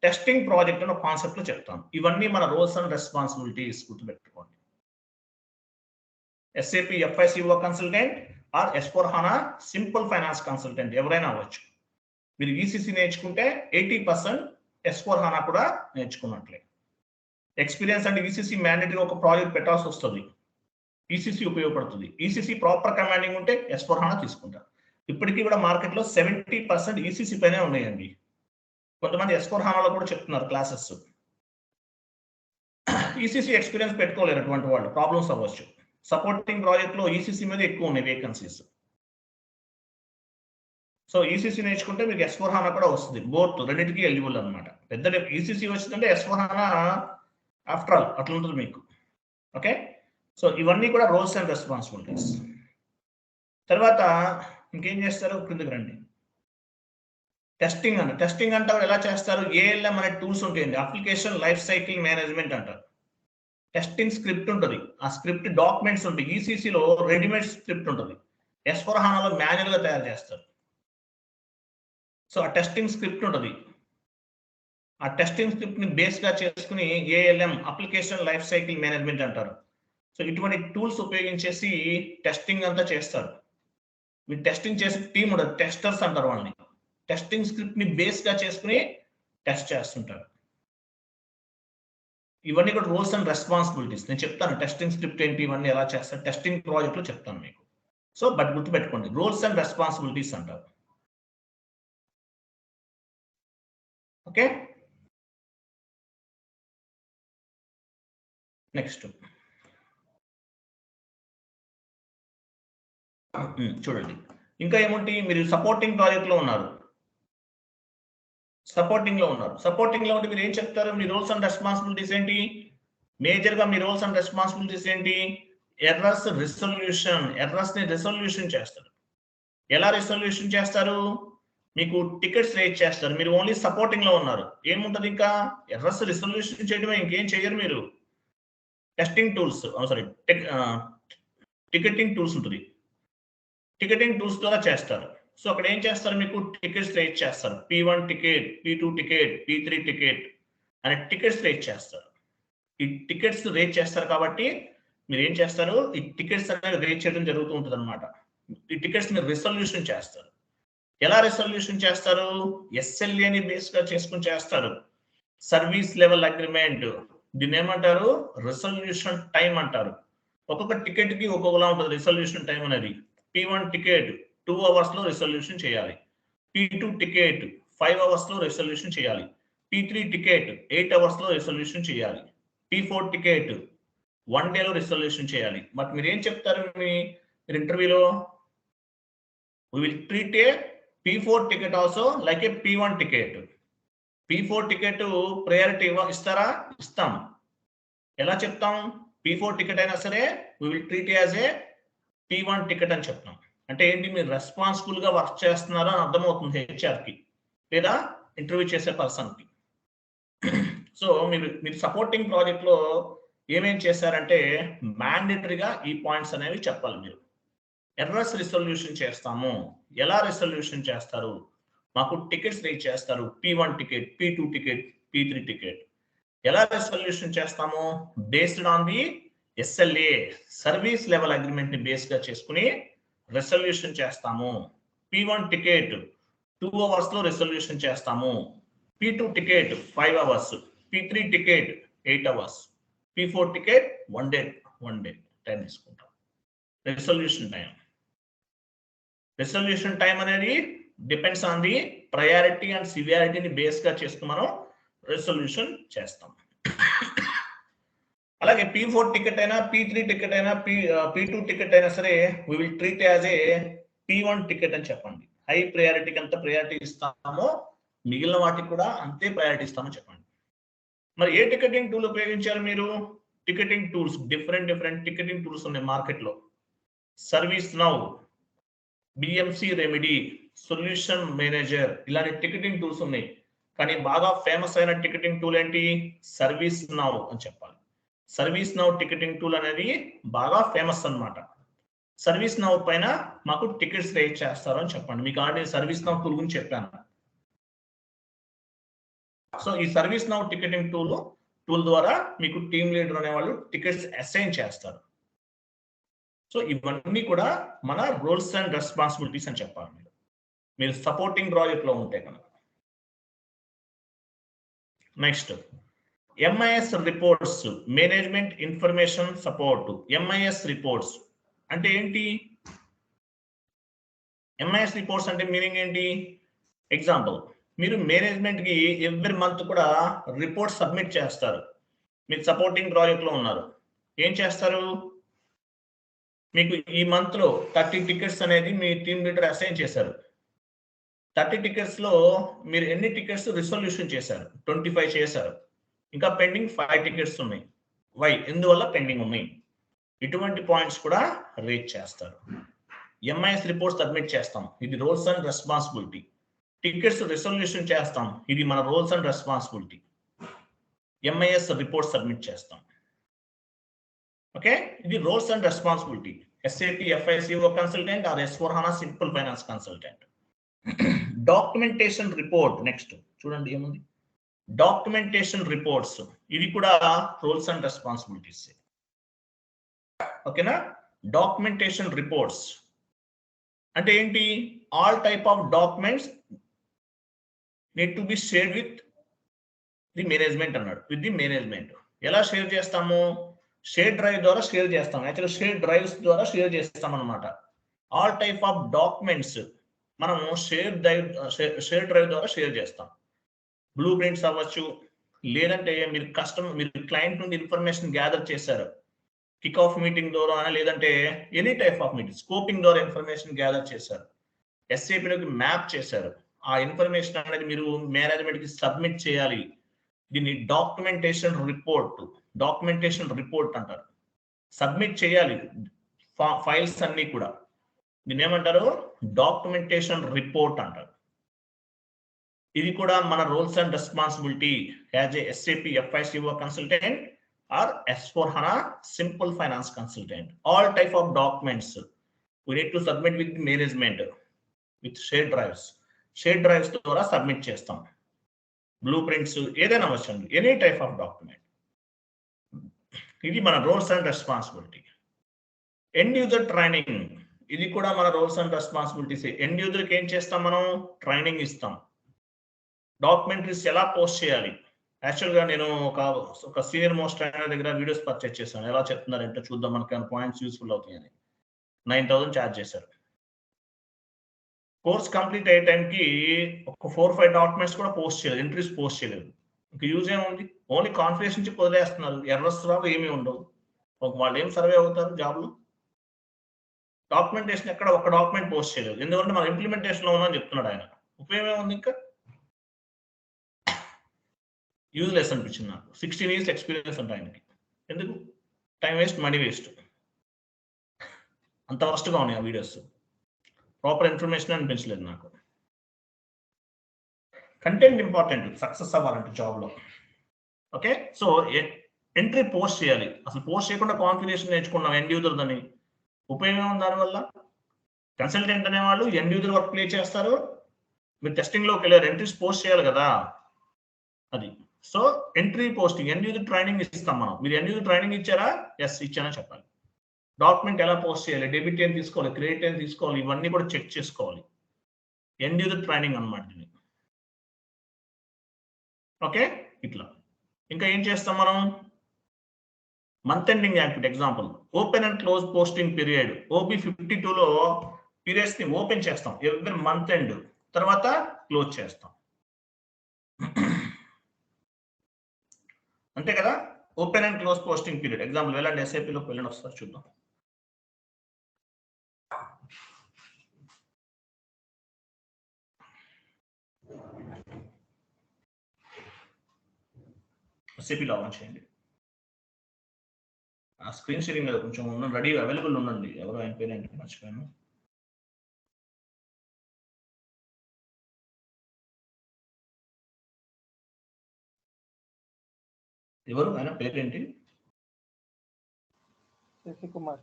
టెస్టింగ్ ప్రాజెక్ట్ అనే కాన్సెప్ట్ లో చెప్తాను. ఇవన్నీ మన రోల్స్ అండ్ రెస్పాన్సిబిలిటీస్ గుర్తుపెట్టుకోండి. SAP FICO consultant or S/4HANA simple finance consultant ఎవరైనా అవ్వచ్చు. మీరు ECC నేర్చుకుంటే 80% S/4HANA కూడా నేర్చుకున్నట్లే. ఎక్స్పీరియన్స్ అంటే ECC మ్యాండేటరీ ఒక ప్రాజెక్ట్ పెట్టాల్సి వస్తుంది, ECC ఉపయోగపడుతుంది. ECC ప్రాపర్ కమాండింగ్ ఉంటే S/4HANA తీసుకుంటారు. ఇప్పటికీ కూడా మార్కెట్లో 70% ECC పైనే ఉన్నాయండి. కొంతమంది S/4HANAలో కూడా చెప్తున్నారు క్లాసెస్. ECC ఎక్స్పీరియన్స్ పెట్టుకోలేరు అటువంటి వాళ్ళు, ప్రాబ్లమ్స్ అవ్వచ్చు. సపోర్టింగ్ ప్రాజెక్ట్ లో ECC మీద ఎక్కువ ఉన్నాయి వేకెన్సీస్. సో ECC నేర్చుకుంటే మీకు S/4HANA కూడా వస్తుంది. బోత్ రెండింటికి ఎలిజిబుల్ అనమాట. పెద్ద ECC వచ్చిందంటే S/4HANA ఆఫ్టర్ ఆల్ అట్లా ఉంటుంది మీకు. ఓకే, సో ఇవన్నీ కూడా రోల్స్ అండ్ రెస్పాన్సిబిలిటీస్. తర్వాత ఇంకేం చేస్తారు, కిందకి రండి. టెస్టింగ్ అంటారు. ఎలా చేస్తారు? ALM అనే టూల్స్ ఉంటాయండి, అప్లికేషన్ లైఫ్ సైకిల్ మేనేజ్మెంట్ అంటారు. టెస్టింగ్ స్క్రిప్ట్ ఉంటుంది, ఆ స్క్రిప్ట్ డాక్యుమెంట్స్ ఉంటాయి. ECCలో రెడీమేడ్ స్క్రిప్ట్ ఉంటుంది, S/4HANAలో మాన్యువల్ గా తయారు చేస్తారు. సో ఆ టెస్టింగ్ స్క్రిప్ట్ ఉంటుంది. ఆ టెస్టింగ్ స్క్రిప్ట్ ని బేస్ గా చేసుకుని ALM application life cycle management అంటారు. సో ఇటువంటి టూల్స్ ఉపయోగించేసి టెస్టింగ్ అంతా చేస్తారు. మీరు టెస్టింగ్ చేసే టీం ఉండదు, టెస్టర్స్ అంటారు వాళ్ళని. టెస్టింగ్ స్క్రిప్ట్ ని బేస్ గా చేసుకుని టెస్ట్ చేస్తుంటారు. ఇవన్నీ కూడా రోల్స్ అండ్ రెస్పాన్సిబిలిటీస్. నేను చెప్తాను టెస్టింగ్ స్క్రిప్ట్ ఏంటి, ఇవన్నీ ఎలా చేస్తారు టెస్టింగ్ ప్రాజెక్ట్ లో చెప్తాను మీకు. సో బట్ గుర్తుపెట్టుకోండి, రోల్స్ అండ్ రెస్పాన్సిబిలిటీస్ అంటారు. ఓకే, నెక్స్ట్ చూడండి. ఇంకా ఏముంటి, మీరు సపోర్టింగ్ ప్రాజెక్ట్ లో ఉన్నారు. సపోర్టింగ్ లో ఉంటే మీరు ఏం చెప్తారు? మీ రోల్స్ అండ్ రెస్పాన్సిబిలిటీస్ ఏంటి? మేజర్ గా మీ రోల్స్ అండ్ రెస్పాన్సిబిలిటీస్ ఏంటి? ఎర్రర్స్ రిజల్యూషన్, ఎర్రర్స్ ని రిజల్యూషన్ చేస్తారు. ఎలా రిజల్యూషన్ చేస్తారు? మీకు టికెట్స్ రేట్ చేస్తారు. మీరు ఓన్లీ సపోర్టింగ్ లో ఉన్నారు, ఏముంటది ఇంకా? ఎర్రర్స్ రిజల్యూషన్ చేయడమే, ఇంకేం చేయరు మీరు. Testing tools, sorry ticketing tools ఉంటుంది, టికెటింగ్ టూల్స్ ద్వారా చేస్తారు. సో అక్కడ ఏం చేస్తారు? మీకు టికెట్స్ రేట్ చేస్తారు. P1 ticket, P2 ticket, P3 ticket అనే టికెట్స్ రేట్ చేస్తారు. ఈ టికెట్స్ రేట్ చేస్తారు కాబట్టి మీరు ఏం చేస్తారు? ఈ టికెట్స్ అనేది రేట్ చేయడం జరుగుతూ ఉంటుంది అనమాట. ఈ టికెట్స్ మీరు రిజల్యూషన్ చేస్తారు. ఎలా రిజల్యూషన్ చేస్తారు? SLA ని బేస్ గా చేసుకుని చేస్తారు. సర్వీస్ లెవెల్ అగ్రిమెంట్, దీన్ని ఏమంటారు? రిజల్యూషన్ టైం అంటారు. ఒక్కొక్క టికెట్ కి ఒక్కొక్కలా ఉంటుంది రిజల్యూషన్ టైం అనేది. P1 టికెట్ 2 hours లో రిజల్యూషన్ చేయాలి. P2 టికెట్ 5 hours లో రిజల్యూషన్ చేయాలి. P3 టికెట్ 8 hours లో రిజల్యూషన్ చేయాలి. P4 టికెట్ 1 day లో రిజల్యూషన్ చేయాలి. బట్ మీరు ఏం చెప్తారు మీరు ఇంటర్వ్యూలో? We will treat a P4 ticket also like a P1 ticket. P4 ticket priority ఇస్తారా? ఇస్తాం. ఎలా చెప్తాం? P4 టికెట్ అయినా సరే we will treat it as a P1 ticket అని చెప్తాం. అంటే ఏంటి? మీరు రెస్పాన్సిబుల్ గా వర్క్ చేస్తున్నారో అని అర్థమవుతుంది HR కి లేదా ఇంటర్వ్యూ చేసే పర్సన్ కి. సో మీరు సపోర్టింగ్ ప్రాజెక్ట్ లో ఏమేం చేశారంటే మ్యాండేటరీగా ఈ పాయింట్స్ అనేవి చెప్పాలి మీరు. ఎర్రర్స్ రిసొల్యూషన్ చేస్తాము. ఎలా రిసొల్యూషన్ చేస్తారు? మాకు టికెట్స్ రీచ్ చేస్తారు. P1 ticket, P2 ticket, P3 ticket. ఎలా రిసొల్యూషన్ చేస్తాము? Based on the SLA service level agreement ని బేస్ గా చేసుకుని రిసొల్యూషన్ చేస్తాము. P1 టికెట్ 2 hours లో రిసొల్యూషన్ చేస్తాము. P2 ticket 5 hours, P3 ticket 8 hours, P4 ticket 1 day time తీసుకుంటాం. రిసొల్యూషన్ టైం అనేది depends on the priority and సివియారిటీని బేస్ గా చేసుకుని మనం రిసొల్యూషన్ చేస్తాం. అలాగే P4 టికెట్ అయినా, P3 టికెట్ అయినా, P2 టికెట్ అయినా సరే we will treat as a P1 ticket అని చెప్పండి. హై ప్రయారిటీకి ఎంత ప్రయారిటీ ఇస్తామో మిగిలిన వాటికి కూడా అంతే ప్రయారిటీ ఇస్తామని చెప్పండి. మరి ఏ టికెటింగ్ టూల్ ఉపయోగించారు మీరు? Ticketing tools different ticketing tools ఉన్నాయి మార్కెట్లో. Service now, BMC remedy, solution manager, ఇలాంటి టికెటింగ్ టూల్స్ ఉన్నాయి. కానీ బాగా ఫేమస్ అయిన టికెటింగ్ టూల్ ఏంటి? సర్వీస్ నౌ అని చెప్పాలి. సర్వీస్ నౌ టికెటింగ్ టూల్ అనేది బాగా ఫేమస్ అన్నమాట. సర్వీస్ నౌ పైన మాకు టికెట్స్ రేట్ చేస్తారు అని చెప్పండి. మీకు ఆల్రెడీ సర్వీస్ నౌ టూల్ గురించి చెప్పాను. సో ఈ సర్వీస్ నౌ టికెటింగ్ టూల్ ద్వారా మీకు టీమ్ లీడర్ అనే వాళ్ళు టికెట్స్ అసైన్ చేస్తారు. సో ఇవన్నీ కూడా మన రోల్స్ అండ్ రెస్పాన్సిబిలిటీస్ అని చెప్పాలి. మీరు సపోర్టింగ్ ప్రాజెక్ట్ లో ఉంటే కనుక. Next MIS reports, management information support. MIS reports అంటే ఏంటి? MIS రిపోర్ట్స్ అంటే మీనింగ్ ఏంటి? ఎగ్జాంపుల్, మీరు మేనేజ్మెంట్ కి ఎవ్రీ మంత్ కూడా రిపోర్ట్ సబ్మిట్ చేస్తారు. మీరు సపోర్టింగ్ ప్రాజెక్ట్ లో ఉన్నారు. ఏం చేస్తారు? మీకు ఈ మంత్ లో 30 టికెట్స్ అనేది మీ టీమ్ లీడర్ అసైన్ చేశారు. 30 టికెట్స్ లో మీరు ఎన్ని టికెట్స్ రిసొల్యూషన్ చేశారు? 25 చేశారు. ఇంకా పెండింగ్ 5 టికెట్స్ ఉన్నాయి. వై? ఎందువల్ల పెండింగ్ ఉన్నాయి? ఇటువంటి పాయింట్స్ కూడా రేట్ చేస్తారు. MIS రిపోర్ట్ సబ్మిట్ చేస్తాం, ఇది roles and responsibility. Tickets resolution చేస్తాం, ఇది మన roles and responsibility. MIS report submit చేస్తాం. ఓకే, ఇది roles and responsibility. SAP FICO consultant or S/4HANA simple finance consultant. Documentation report next చూడండి ఏముంది. డాక్యుమెంటేషన్ రిపోర్ట్స్ ఇది కూడా రోల్స్ అండ్ రెస్పాన్సిబిలిటీస్. ఓకేనా? డాక్యుమెంటేషన్ రిపోర్ట్స్ అంటే ఏంటి? All type of documents need to be shared with the management అన్నాడు. With the management ఎలా share చేస్తాము? షేర్ డ్రైవ్ ద్వారా షేర్ చేస్తాం. యాక్చువల్గా షేర్ డ్రైవ్స్ ద్వారా షేర్ చేస్తాం అనమాట. ఆల్ టైప్ ఆఫ్ డాక్యుమెంట్స్ మనము షేర్ డ్రైవ్ ద్వారా షేర్ చేస్తాం. బ్లూ ప్రింట్స్ అవ్వచ్చు, లేదంటే మీరు క్లయింట్ నుండి ఇన్ఫర్మేషన్ గ్యాదర్ చేశారు కిక్ ఆఫ్ మీటింగ్ ద్వారా, లేదంటే any type of meeting scoping ద్వారా ఇన్ఫర్మేషన్ గ్యాదర్ చేశారు, SAPలోకి మ్యాప్ చేశారు. ఆ ఇన్ఫర్మేషన్ అనేది మీరు మేనేజ్మెంట్ కి సబ్మిట్ చేయాలి. దీన్ని డాక్యుమెంటేషన్ రిపోర్ట్ అంటారు. సబ్మిట్ చేయాలి ఫైల్స్ అన్ని కూడా. దీన్ని ఏమంటారు? డాక్యుమెంటేషన్ రిపోర్ట్ అంటారు. ఇది కూడా మన roles and responsibility as a SAP FICO consultant or S/4HANA simple finance consultant. All type of documents we need to submit with management with shared drives ద్వారా సబ్మిట్ చేస్తాం. బ్లూ ప్రింట్స్ ఏదైనా అవసరం, any type of document. ఇది మన roles and responsibility. End user training ఇది కూడా మన roles and responsibilities. End యూజర్కి ఏం చేస్తాం? మనం ట్రైనింగ్ ఇస్తాం. డాక్యుమెంటరీస్ ఎలా పోస్ట్ చేయాలి? యాక్చువల్గా నేను ఒక సీనియర్ మోస్ట్ ట్రైనర్ దగ్గర వీడియోస్ పర్చేస్ చేశాను. ఎలా చెప్తున్నారంటే చూద్దాం మనకి పాయింట్స్ యూస్ఫుల్ అవుతాయని. 9,000 ఛార్జ్ చేశారు. కోర్స్ కంప్లీట్ అయ్యే టైంకి ఒక 4-5 డాక్యుమెంట్స్ కూడా పోస్ట్ చేయలేదు, ఎంట్రీస్ పోస్ట్ చేయలేదు. ఇంకా యూజ్ ఏముంది? ఓన్లీ కాన్ఫిడెన్స్ నుంచి వదిలేస్తున్నారు. ఎర్రర్స్ రావు, ఏమీ ఉండవు. వాళ్ళు ఏం సర్వే అవుతారు జాబ్లో? డాక్యుమెంటేషన్ ఎక్కడ ఒక డాక్యుమెంట్ పోస్ట్ చేయలేదు. ఎందుకంటే మనం ఇంప్లిమెంటేషన్ లో ఉన్నామని చెప్తున్నాడు ఆయన. ఉపయోగం ఏముంది? ఇంకా యూజ్లెస్ అనిపించింది నాకు. 16 years ఎక్స్పీరియన్స్ అంటే ఆయనకి. ఎందుకు? Time waste, money waste. అంత వర్స్ట్గా ఉన్నాయి ఆ వీడియోస్. ప్రాపర్ ఇన్ఫర్మేషన్ అనిపించలేదు నాకు. కంటెంట్ ఇంపార్టెంట్ సక్సెస్ అవ్వాలంటే జాబ్లో. ఓకే, సో ఎంట్రీ పోస్ట్ చేయాలి. అసలు పోస్ట్ చేయకుండా కాన్ఫిగరేషన్ నేర్చుకున్నాం ఎండ్ యూజర్ అని, ఉపయోగం దానివల్ల. కన్సల్టెంట్ అనేవాళ్ళు ఎండ్ యూజర్ వర్క్ ప్లే చేస్తారు, మీరు టెస్టింగ్ లోకి వెళ్ళారు, ఎంట్రీస్ పోస్ట్ చేయాలి కదా అది. So entry posting, end user training ఇస్తాం మనం. మీరు ఎండ్ యూజర్ ట్రైనింగ్ ఇచ్చారా? ఎస్ ఇచ్చానని చెప్పాలి. డాక్యుమెంట్ ఎలా పోస్ట్ చేయాలి, డెబిట్ ఏం తీసుకోవాలి, క్రెడిట్ ఏం తీసుకోవాలి, ఇవన్నీ కూడా చెక్ చేసుకోవాలి. ఎండ్ యూజర్ ట్రైనింగ్ అనమాట ఇది. ఓకే, ఇట్లా. ఇంకా ఏం చేస్తాం మనం? Month ending activity example, open and close posting period. OB52లో పీరియడ్స్ ని ఓపెన్ చేస్తాం ఎవ్రీ మంత్ ఎండ్, తర్వాత క్లోజ్ చేస్తాం. అంతే కదా. Open and close posting period example వెళ్ళండి, SAPలోకి వెళ్ళండి ఒకసారి చూద్దాం. SAPలో ఆన్ చేయండి. ఆ స్క్రీన్ షేరింగ్ కదా కొంచెం రెడీ అవైలబుల్ ఉండండి. ఎవరు ఆయన పేరు ఏంటి మర్చిపోయాను. ఎవరు ఆయన పేరేంటి? శశికుమార్.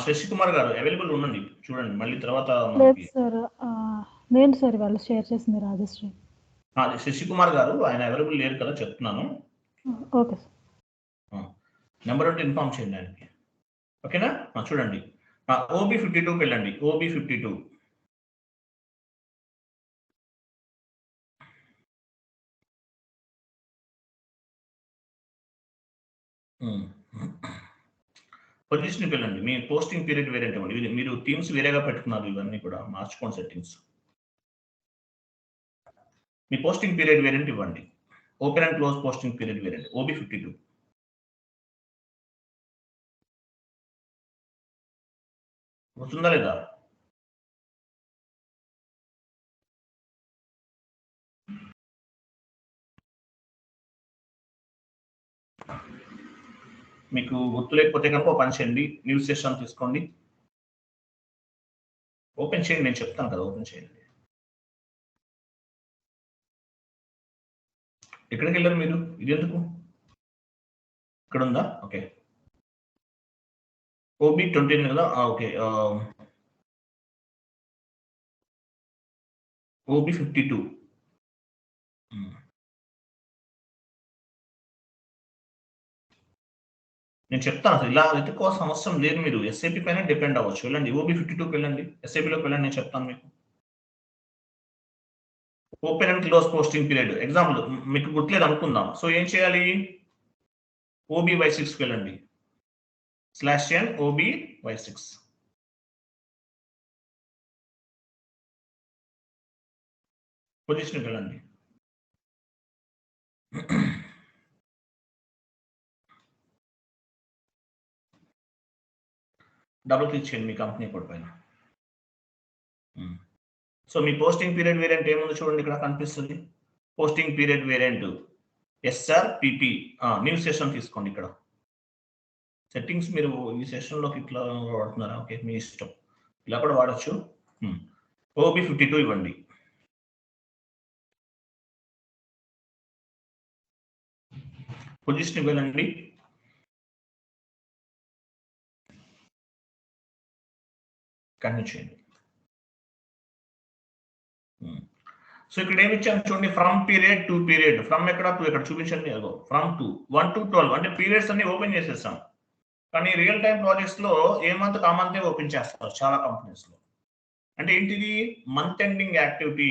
శశికుమార్ గారు అవైలబుల్ ఉండండి, చూడండి మళ్ళీ తర్వాత. లేదు సార్, నేను సార్ వాళ్ళు షేర్ చేసింది రాజశ్రీ. శశికుమార్ గారు ఆయన అవైలబుల్ లేరు కదా చెప్తున్నాను. Okay sir. నెంబర్ ఉంటే ఇన్ఫార్మ్ చేయండి ఆయనకి. ఓకేనా. చూడండి OB52కి వెళ్ళండి. OB52 పొజిషన్కి వెళ్ళండి. మీ పోస్టింగ్ పీరియడ్ వేరేంట్ ఇవ్వండి. మీరు టీమ్స్ వేరేగా పెట్టుకున్నారు, ఇవన్నీ కూడా మార్చుకోండి సెట్టింగ్స్. మీ పోస్టింగ్ పీరియడ్ వేరియంట్ ఇవ్వండి. Open and close posting period variant OB52. వస్తుందా లేదా? మీకు గుర్తు లేకపోతే కనుక పని చేయండి, న్యూస్ సెషన్ తీసుకోండి, ఓపెన్ చేయండి. నేను చెప్తాను కదా, ఓపెన్ చేయండి. ఎక్కడికి వెళ్ళారు మీరు? ఇది ఎందుకు ఇక్కడ ఉందా? ఓకే, OB20 కదా. Okay, OB52. నేను చెప్తాను అసలు ఇలా వెతుక్కోవాల్సిన అవసరం లేదు, మీరు SAP పైన డిపెండ్ అవ్వచ్చు. వెళ్ళండి OB52కి వెళ్ళండి, SAPలోకి వెళ్ళండి, నేను చెప్తాను మీకు. Open and close posting period example మీకు గుర్తులేదు అనుకుందాం. సో ఏం చేయాలి? OB/6కి వెళ్ళండి, /n OB/6. పొజిషన్కి వెళ్ళండి. డబుల్ క్లిక్ చేయండి మీ కంపెనీ కోడ్ పైన. సో మీ పోస్టింగ్ పీరియడ్ వేరియంట్ ఏముందో చూడండి, ఇక్కడ కనిపిస్తుంది. Posting period variant SRPP. New session తీసుకోండి. ఇక్కడ సెట్టింగ్స్ మీరు ఈ సెషన్లోకి ఇట్లా వాడుతున్నారా? ఓకే, మీ ఇష్టం, ఇలా కూడా వాడచ్చు. OB52 ఇవ్వండి. పొజిషన్ వెళ్ళండి. కంటిన్యూ చేయండి. సో ఇక్కడ ఏమి ఇచ్చాను చూడండి, from period to period. From ఎక్కడ, టు ఎక్కడ చూపించండి. అదో ఫ్రమ్ టు 1 to 12 అంటే పీరియడ్స్ అన్ని ఓపెన్ చేసేసాం. కానీ రియల్ టైం ప్రాజెక్ట్స్ లో ఏ మంత్ ఆ మంతే ఓపెన్ చేస్తారు చాలా కంపెనీస్ లో. అంటే ఏంటిది? Month ending activity.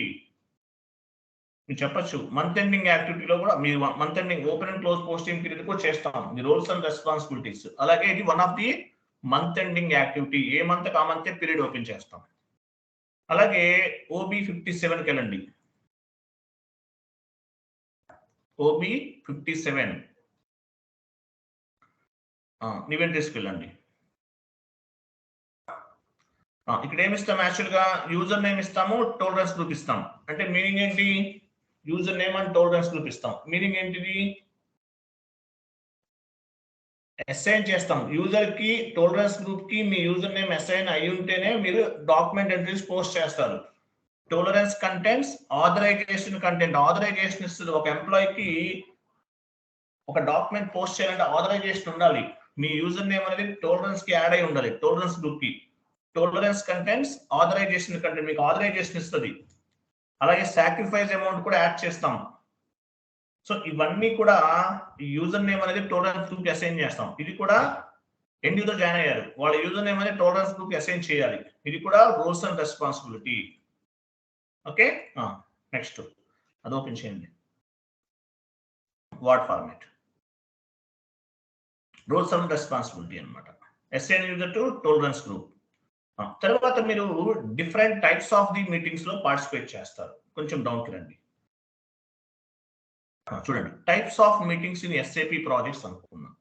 మీరు చెప్పచ్చు మంత్ ఎండింగ్ యాక్టివిటీలో కూడా మీరు month ending open and close posting period కూడా చేస్తాం, మీ రోల్స్ అండ్ రెస్పాన్సిబిలిటీస్. అలాగే ఇది one of the month ending activity. A month ఆ మంతే పీరియడ్ ఓపెన్ చేస్తాం. అలాగే OB57కి వెళ్ళండి. OB57 ఇన్వెంటరీస్కి వెళ్ళండి. ఇక్కడ ఏమి ఇస్తాం? యాక్చువల్ గా యూజర్ నేమ్ ఇస్తాము, టోలరెన్స్ గ్రూప్ ఇస్తాం. అంటే మీనింగ్ ఏంటి? User name and tolerance group ఇస్తాం. మీనింగ్ ఏంటిది? అసైన్ చేస్తాం యూజర్ కి, టోలరెన్స్ గ్రూప్ కి మీ యూజర్ నేమ్ అసైన్ అయి ఉంటేనే మీరు డాక్యుమెంట్ ఎంట్రీస్ పోస్ట్ చేస్తారు. Tolerance contents, authorization content. Authorization ఇస్తుంది ఒక ఎంప్లాయీకి ఒక డాక్యుమెంట్ పోస్ట్ చేయాలంటే ఆథరైజేషన్ ఉండాలి. మీ యూజర్ నేమ్ అనేది టోలరెన్స్ కి యాడ్ అయి ఉండాలి, టోలరెన్స్ గ్రూప్ కి. టోలరెన్స్ కంటెంట్స్ ఆథరైజేషన్ కంటెంట్ మీకు ఆథరైజేషన్ ఇస్తుంది. అలాగే సాక్రిఫైస్ అమౌంట్ కూడా యాడ్ చేస్తాం. సో ఇవన్నీ కూడా యూజర్ నేమ్ అనేది టోలరెన్స్ గ్రూప్ కి అసైన్ చేస్తాం. ఇది కూడా ఎండ్ యూజర్ జాయిన్ అయ్యారు, వాళ్ళ యూజర్ నేమ్ అనేది టోలరెన్స్ గ్రూప్ కి అసైన్ చేయాలి. ఇది కూడా roles and responsibility. Okay, next అది ఓపెన్ చేయండి. Word format, roles and responsibility అనమాట. Assign user to tolerance group. తర్వాత మీరు different types of the meetings లో పార్టిసిపేట్ చేస్తారు. కొంచెం డౌన్ కి రండి. చూడండి, types of meetings in SAP projects అనుకున్నాం.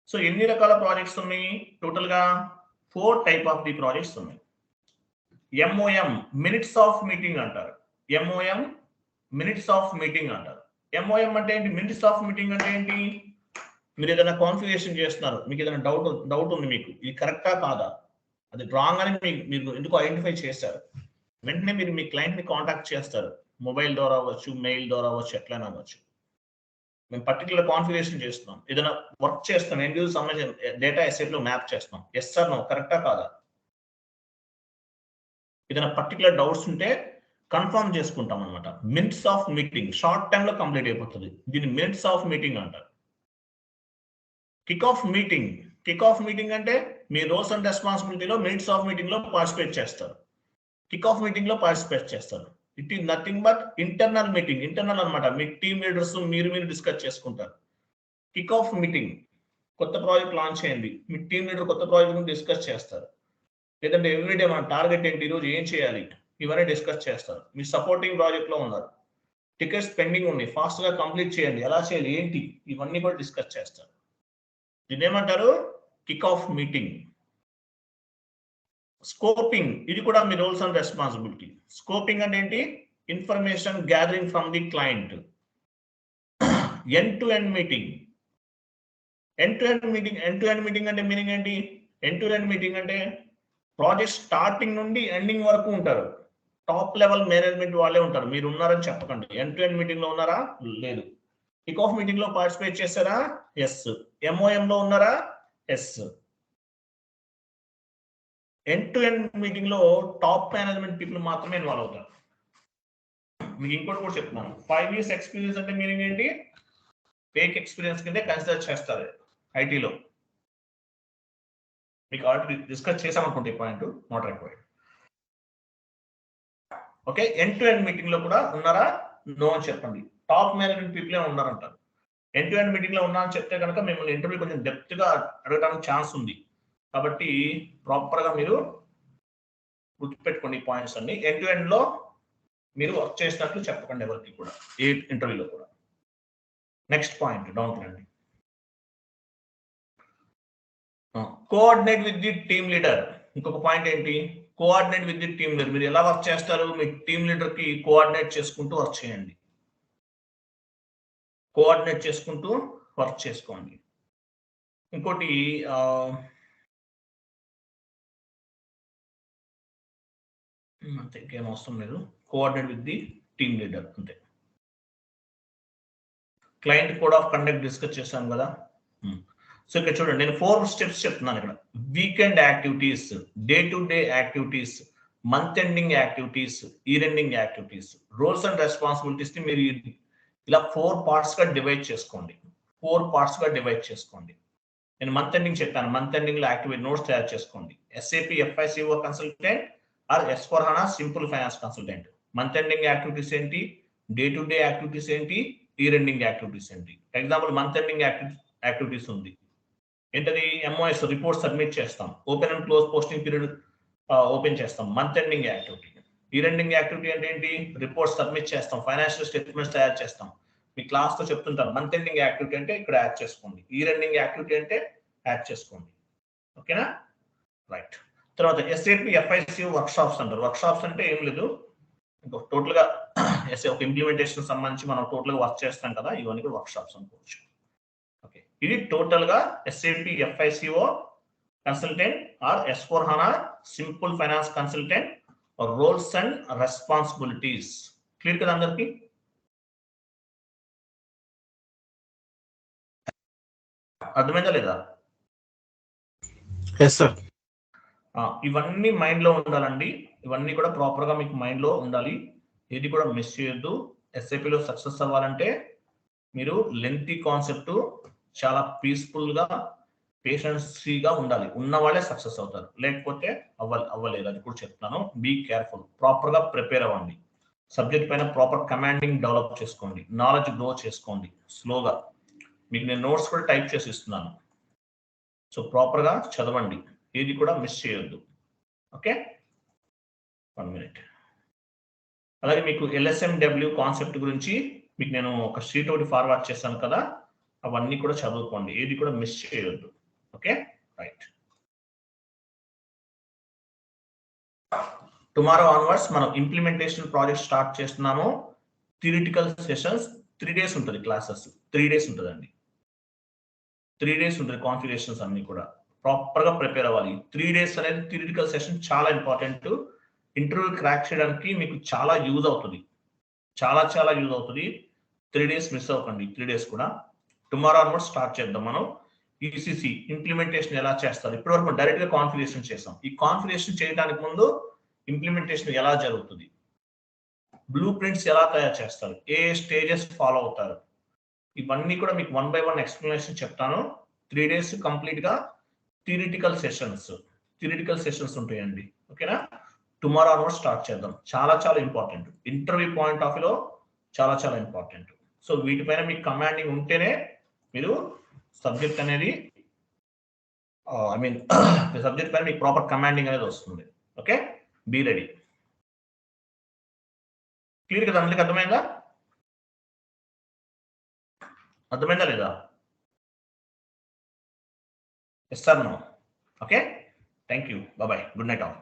సో ఎన్ని రకాల ప్రాజెక్ట్స్ ఉన్నాయి? టోటల్ గా 4 టైప్ ఆఫ్ ది ప్రాజెక్ట్స్ ఉన్నాయి. MOM మినిట్స్ ఆఫ్ మీటింగ్ అంటారు. MOM మినిట్స్ ఆఫ్ మీటింగ్ అంటారు. MOM అంటే ఏంటి? మినిట్స్ ఆఫ్ మీటింగ్ అంటే ఏంటి? మీరు ఏదైనా కాన్ఫిగరేషన్ చేస్తున్నారు, మీకు ఏదైనా డౌట్ ఉంది, మీకు ఇది కరెక్టా కాదా, అది రాంగ్ అని మీరు ఎందుకు ఐడెంటిఫై చేశారు, వెంటనే మీరు మీ క్లయింట్ ని కాంటాక్ట్ చేస్తారు. మొబైల్ ద్వారా అవ్వచ్చు, మెయిల్ ద్వారా అవ్వచ్చు, ఎట్లయినా అవ్వచ్చు. మేము పర్టికులర్ కాన్ఫిగరేషన్ చేస్తున్నాం, ఏదైనా వర్క్ చేస్తాం, ఎండ్ యూజర్ సంబంధించిన డేటా ఎస్ఏపి లో మ్యాప్ చేస్తాం. ఎస్ సార్ నో, కరెక్టా కాదా? ఏదైనా పర్టికులర్ డౌట్స్ ఉంటే కన్ఫర్మ్ చేసుకుంటాం అనమాట. Minutes of meeting short time లో కంప్లీట్ అయిపోతుంది. దీన్ని మినిట్స్ ఆఫ్ మీటింగ్ అంటారు. Kick off meeting. Kick off meeting అంటే మీ రోల్స్ అండ్ రెస్పాన్సిబిలిటీలో మినిట్స్ ఆఫ్ మీటింగ్ లో పార్టిసిపేట్ చేస్తారు. కిక్ ఆఫ్ మీటింగ్ లో పార్టిసిపేట్ చేస్తారు. It is nothing but internal meeting. Internal అనమాట, మీ టీమ్ లీడర్స్ మీరు డిస్కస్ చేసుకుంటారు. కిక్ ఆఫ్ మీటింగ్, కొత్త ప్రాజెక్ట్ లాంచ్ చేయండి, మీ టీమ్ లీడర్ కొత్త ప్రాజెక్ట్ డిస్కస్ చేస్తారు. లేదంటే ఎవ్రీడే మన టార్గెట్ ఏంటి, ఈరోజు ఏం చేయాలి, ఇవన్నీ డిస్కస్ చేస్తారు. మీ సపోర్టింగ్ ప్రాజెక్ట్ లో ఉన్నారు, టికెట్స్ పెండింగ్ ఉన్నాయి, ఫాస్ట్ గా కంప్లీట్ చేయండి, ఎలా చేయాలి ఏంటి, ఇవన్నీ కూడా డిస్కస్ చేస్తారు. దీన్ని ఏమంటారు? Kick off meeting. స్కోపింగ్, ఇది కూడా మీ రోల్స్ అండ్ రెస్పాన్సిబిలిటీ. స్కోపింగ్ అంటే ఏంటి? Information gathering from the client. End to end meeting. End to end meeting. End to end meeting అంటే మీనింగ్ ఏంటి? ఎండ్ టు ఎండ్ మీటింగ్ అంటే ప్రాజెక్ట్ స్టార్టింగ్ నుండి ending వరకు ఉంటారు. టాప్ లెవెల్ మేనేజ్మెంట్ వాళ్ళే ఉంటారు, మీరు ఉన్నారని చెప్పకండి. ఎండ్ టు ఎండ్ మీటింగ్ లో ఉన్నారా? లేదు. కిక్ ఆఫ్ మీటింగ్ లో పార్టిసిపేట్ చేస్తారా? ఎస్. MOM లో ఉన్నారా? Yes. End to end meeting లో టాప్ మేనేజ్మెంట్ పీపుల్ మాత్రమే ఇన్వాల్వ్ అవుతారు. మీకు ఇంకోటి కూడా చెప్తున్నాను, 5 years ఎక్స్పీరియన్స్ అంటే మీనింగ్ ఏంటి? ఫేక్ ఎక్స్పీరియన్స్ కింద కన్సిడర్ చేస్తారు ఐటీలో. మీకు ఆల్రెడీ డిస్కస్ చేసామనుకుంటే ఈ point, not required. Okay, end to end meeting లో కూడా ఉన్నారా? నో అని చెప్పండి. టాప్ మేనేజ్మెంట్ పీపుల్ ఉన్నారంటారు. ఎండ్ టు ఎండ్ మీటింగ్ లో ఉన్నా అని చెప్తే కనుక మిమ్మల్ని ఇంటర్వ్యూ కొంచెం డెప్త్ గా అడగడానికి ఛాన్స్ ఉంది. కాబట్టి ప్రాపర్ గా మీరు గుర్తుపెట్టుకోండి పాయింట్స్ అన్ని. ఎండ్ టు ఎండ్ లో మీరు వర్క్ చేసినట్లు చెప్పకండి ఎవరికి కూడా, ఏ ఇంటర్వ్యూలో కూడా. నెక్స్ట్ పాయింట్, డౌన్ రండి. Coordinate with the team leader. ఇంకొక పాయింట్ ఏంటి? Coordinate with the team leader. మీరు ఎలా వర్క్ చేస్తారు? మీ టీమ్ లీడర్ కి కోఆర్డినేట్ చేసుకుంటూ వర్క్ చేయండి. కోఆర్డినేట్ చేసుకుంటూ వర్క్ చేసుకోండి. ఇంకోటి అంతే, ఇంకేం అవసరం లేదు. Coordinate with the team leader అంతే. Client code of conduct discuss చేశాం కదా. సో ఇక్కడ చూడండి, నేను 4 స్టెప్స్ చెప్తున్నాను ఇక్కడ. Weekend activities, day to day activities, month ending activities, year ending activities. Roles and responsibilities ని మీరు ఇలా 4 పార్ట్స్ గా డివైడ్ చేసుకోండి. 4 పార్ట్స్ గా డివైడ్ చేసుకోండి. నేను మంత్ ఎండింగ్ చెప్పాను, మంత్ ఎండింగ్ లో యాక్టివిటీ నోట్స్ తయారు చేసుకోండి. SAP FICO consultant or S/4HANA simple finance consultant. Month ending activities ఏంటి, డే టు డే యాక్టివిటీస్ ఏంటి, ఇయర్ ఎండింగ్ యాక్టివిటీస్ ఏంటి. ఎగ్జాంపుల్, మంత్ ఎండింగ్ యాక్టివిటీస్ ఉంది. ఏంటది? MOS రిపోర్ట్ సబ్మిట్ చేస్తాం, open and close posting period open చేస్తాం, month ending activity. Year ending activity అంటే ఏంటి? Report submit చేస్తాం, ఫైనాన్షియల్ స్టేట్మెంట్స్ తయారు చేస్తాం. మీ క్లాస్ తో చెప్తుంటారు, మంత్ ఎండింగ్ యాక్టివిటీ అంటే ఇక్కడ యాడ్ చేసుకోండి, ఇయర్ ఎండింగ్ యాక్టివిటీ అంటే యాడ్ చేసుకోండి. ఓకేనా? రైట్. తర్వాత SAP FICO వర్క్ షాప్స్ అంటారు. వర్క్ షాప్స్ అంటే ఏం లేదు, టోటల్ గా ఒక ఇంప్లిమెంటేషన్ సంబంధించి మనం టోటల్ గా వర్క్ చేస్తాం కదా, ఇవన్నీ కూడా వర్క్ షాప్స్ అనుకోవచ్చు. ఓకే, ఇది టోటల్ గా SAP FICO consultant or S/4HANA simple finance consultant roles and responsibilities. Clear కదా అందరికి? అర్థమైందా లేదా? Yes sir. ఇవన్నీ మైండ్లో ఉండాలండి. ఇవన్నీ కూడా ప్రాపర్గా మీకు మైండ్లో ఉండాలి. ఏది కూడా మిస్ చేయొద్దు. ఎస్ఐపిలో సక్సెస్ అవ్వాలంటే మీరు లెంతీ కాన్సెప్ట్ చాలా పీస్ఫుల్గా పేషెన్సీగా ఉండాలి. ఉన్న వాళ్ళే సక్సెస్ అవుతారు, లేకపోతే అవ్వలేదు. అది కూడా చెప్తాను. Be careful. ప్రాపర్గా ప్రిపేర్ అవ్వండి. సబ్జెక్ట్ పైన ప్రాపర్ కమాండింగ్ డెవలప్ చేసుకోండి. నాలెడ్జ్ గ్రో చేసుకోండి స్లోగా. మీకు నేను నోట్స్ కూడా టైప్ చేసి ఇస్తున్నాను. సో ప్రాపర్గా చదవండి, ఏది కూడా మిస్ చేయొద్దు. Okay, 1 minute. అలాగే మీకు LSMW కాన్సెప్ట్ గురించి మీకు నేను ఒక షీట్ ఒకటి ఫార్వర్డ్ చేశాను కదా, అవన్నీ కూడా చదువుకోండి, ఏది కూడా మిస్ చేయొద్దు. Okay, right. టుమారో ఆన్వర్డ్స్ మనం ఇంప్లిమెంటేషన్ ప్రాజెక్ట్ స్టార్ట్ చేస్తున్నాము. థియరిటికల్ సెషన్స్ 3 days ఉంటుంది. క్లాసెస్ 3 days ఉంటుందండి. 3 days ఉంటుంది. కాన్ఫిగరేషన్స్ అన్ని కూడా ప్రాపర్గా ప్రిపేర్ అవ్వాలి. 3 days అనేది థియరిటికల్ సెషన్ చాలా ఇంపార్టెంట్. ఇంటర్వ్యూ క్రాక్ చేయడానికి మీకు చాలా యూజ్ అవుతుంది, చాలా యూజ్ అవుతుంది. 3 days మిస్ అవ్వకండి. 3 days కూడా టుమారో ఆన్వర్డ్స్ స్టార్ట్ చేద్దాం. మనం ఈసీసీ ఇంప్లిమెంటేషన్ ఎలా చేస్తారు, ఇప్పటివరకు మనం డైరెక్ట్గా కాన్ఫిగరేషన్ చేసాం. ఈ కాన్ఫిగరేషన్ చేయడానికి ముందు ఇంప్లిమెంటేషన్ ఎలా జరుగుతుంది, బ్లూ ప్రింట్స్ ఎలా తయారు చేస్తారు, ఏ స్టేజెస్ ఫాలో అవుతారు, ఇవన్నీ కూడా మీకు 1 by 1 ఎక్స్ప్లెనేషన్ చెప్తాను. 3 days కంప్లీట్గా థియరిటికల్ సెషన్స్ ఉంటాయండి. ఓకేనా, టుమారో ఆన్వర్డ్స్ స్టార్ట్ చేద్దాం. చాలా ఇంపార్టెంట్. ఇంటర్వ్యూ పాయింట్ ఆఫ్ వ్యూలో చాలా ఇంపార్టెంట్. సో వీటిపైన మీకు కమాండింగ్ ఉంటేనే మీరు సబ్జెక్ట్ అనేది సబ్జెక్ట్ పైన మీకు ప్రాపర్ కమాండింగ్ అనేది వస్తుంది. Okay, be ready. క్లియర్ కదా? అందరికి అర్థమైందా లేదా? Yes sir, no? Okay, thank you, bye, good night all.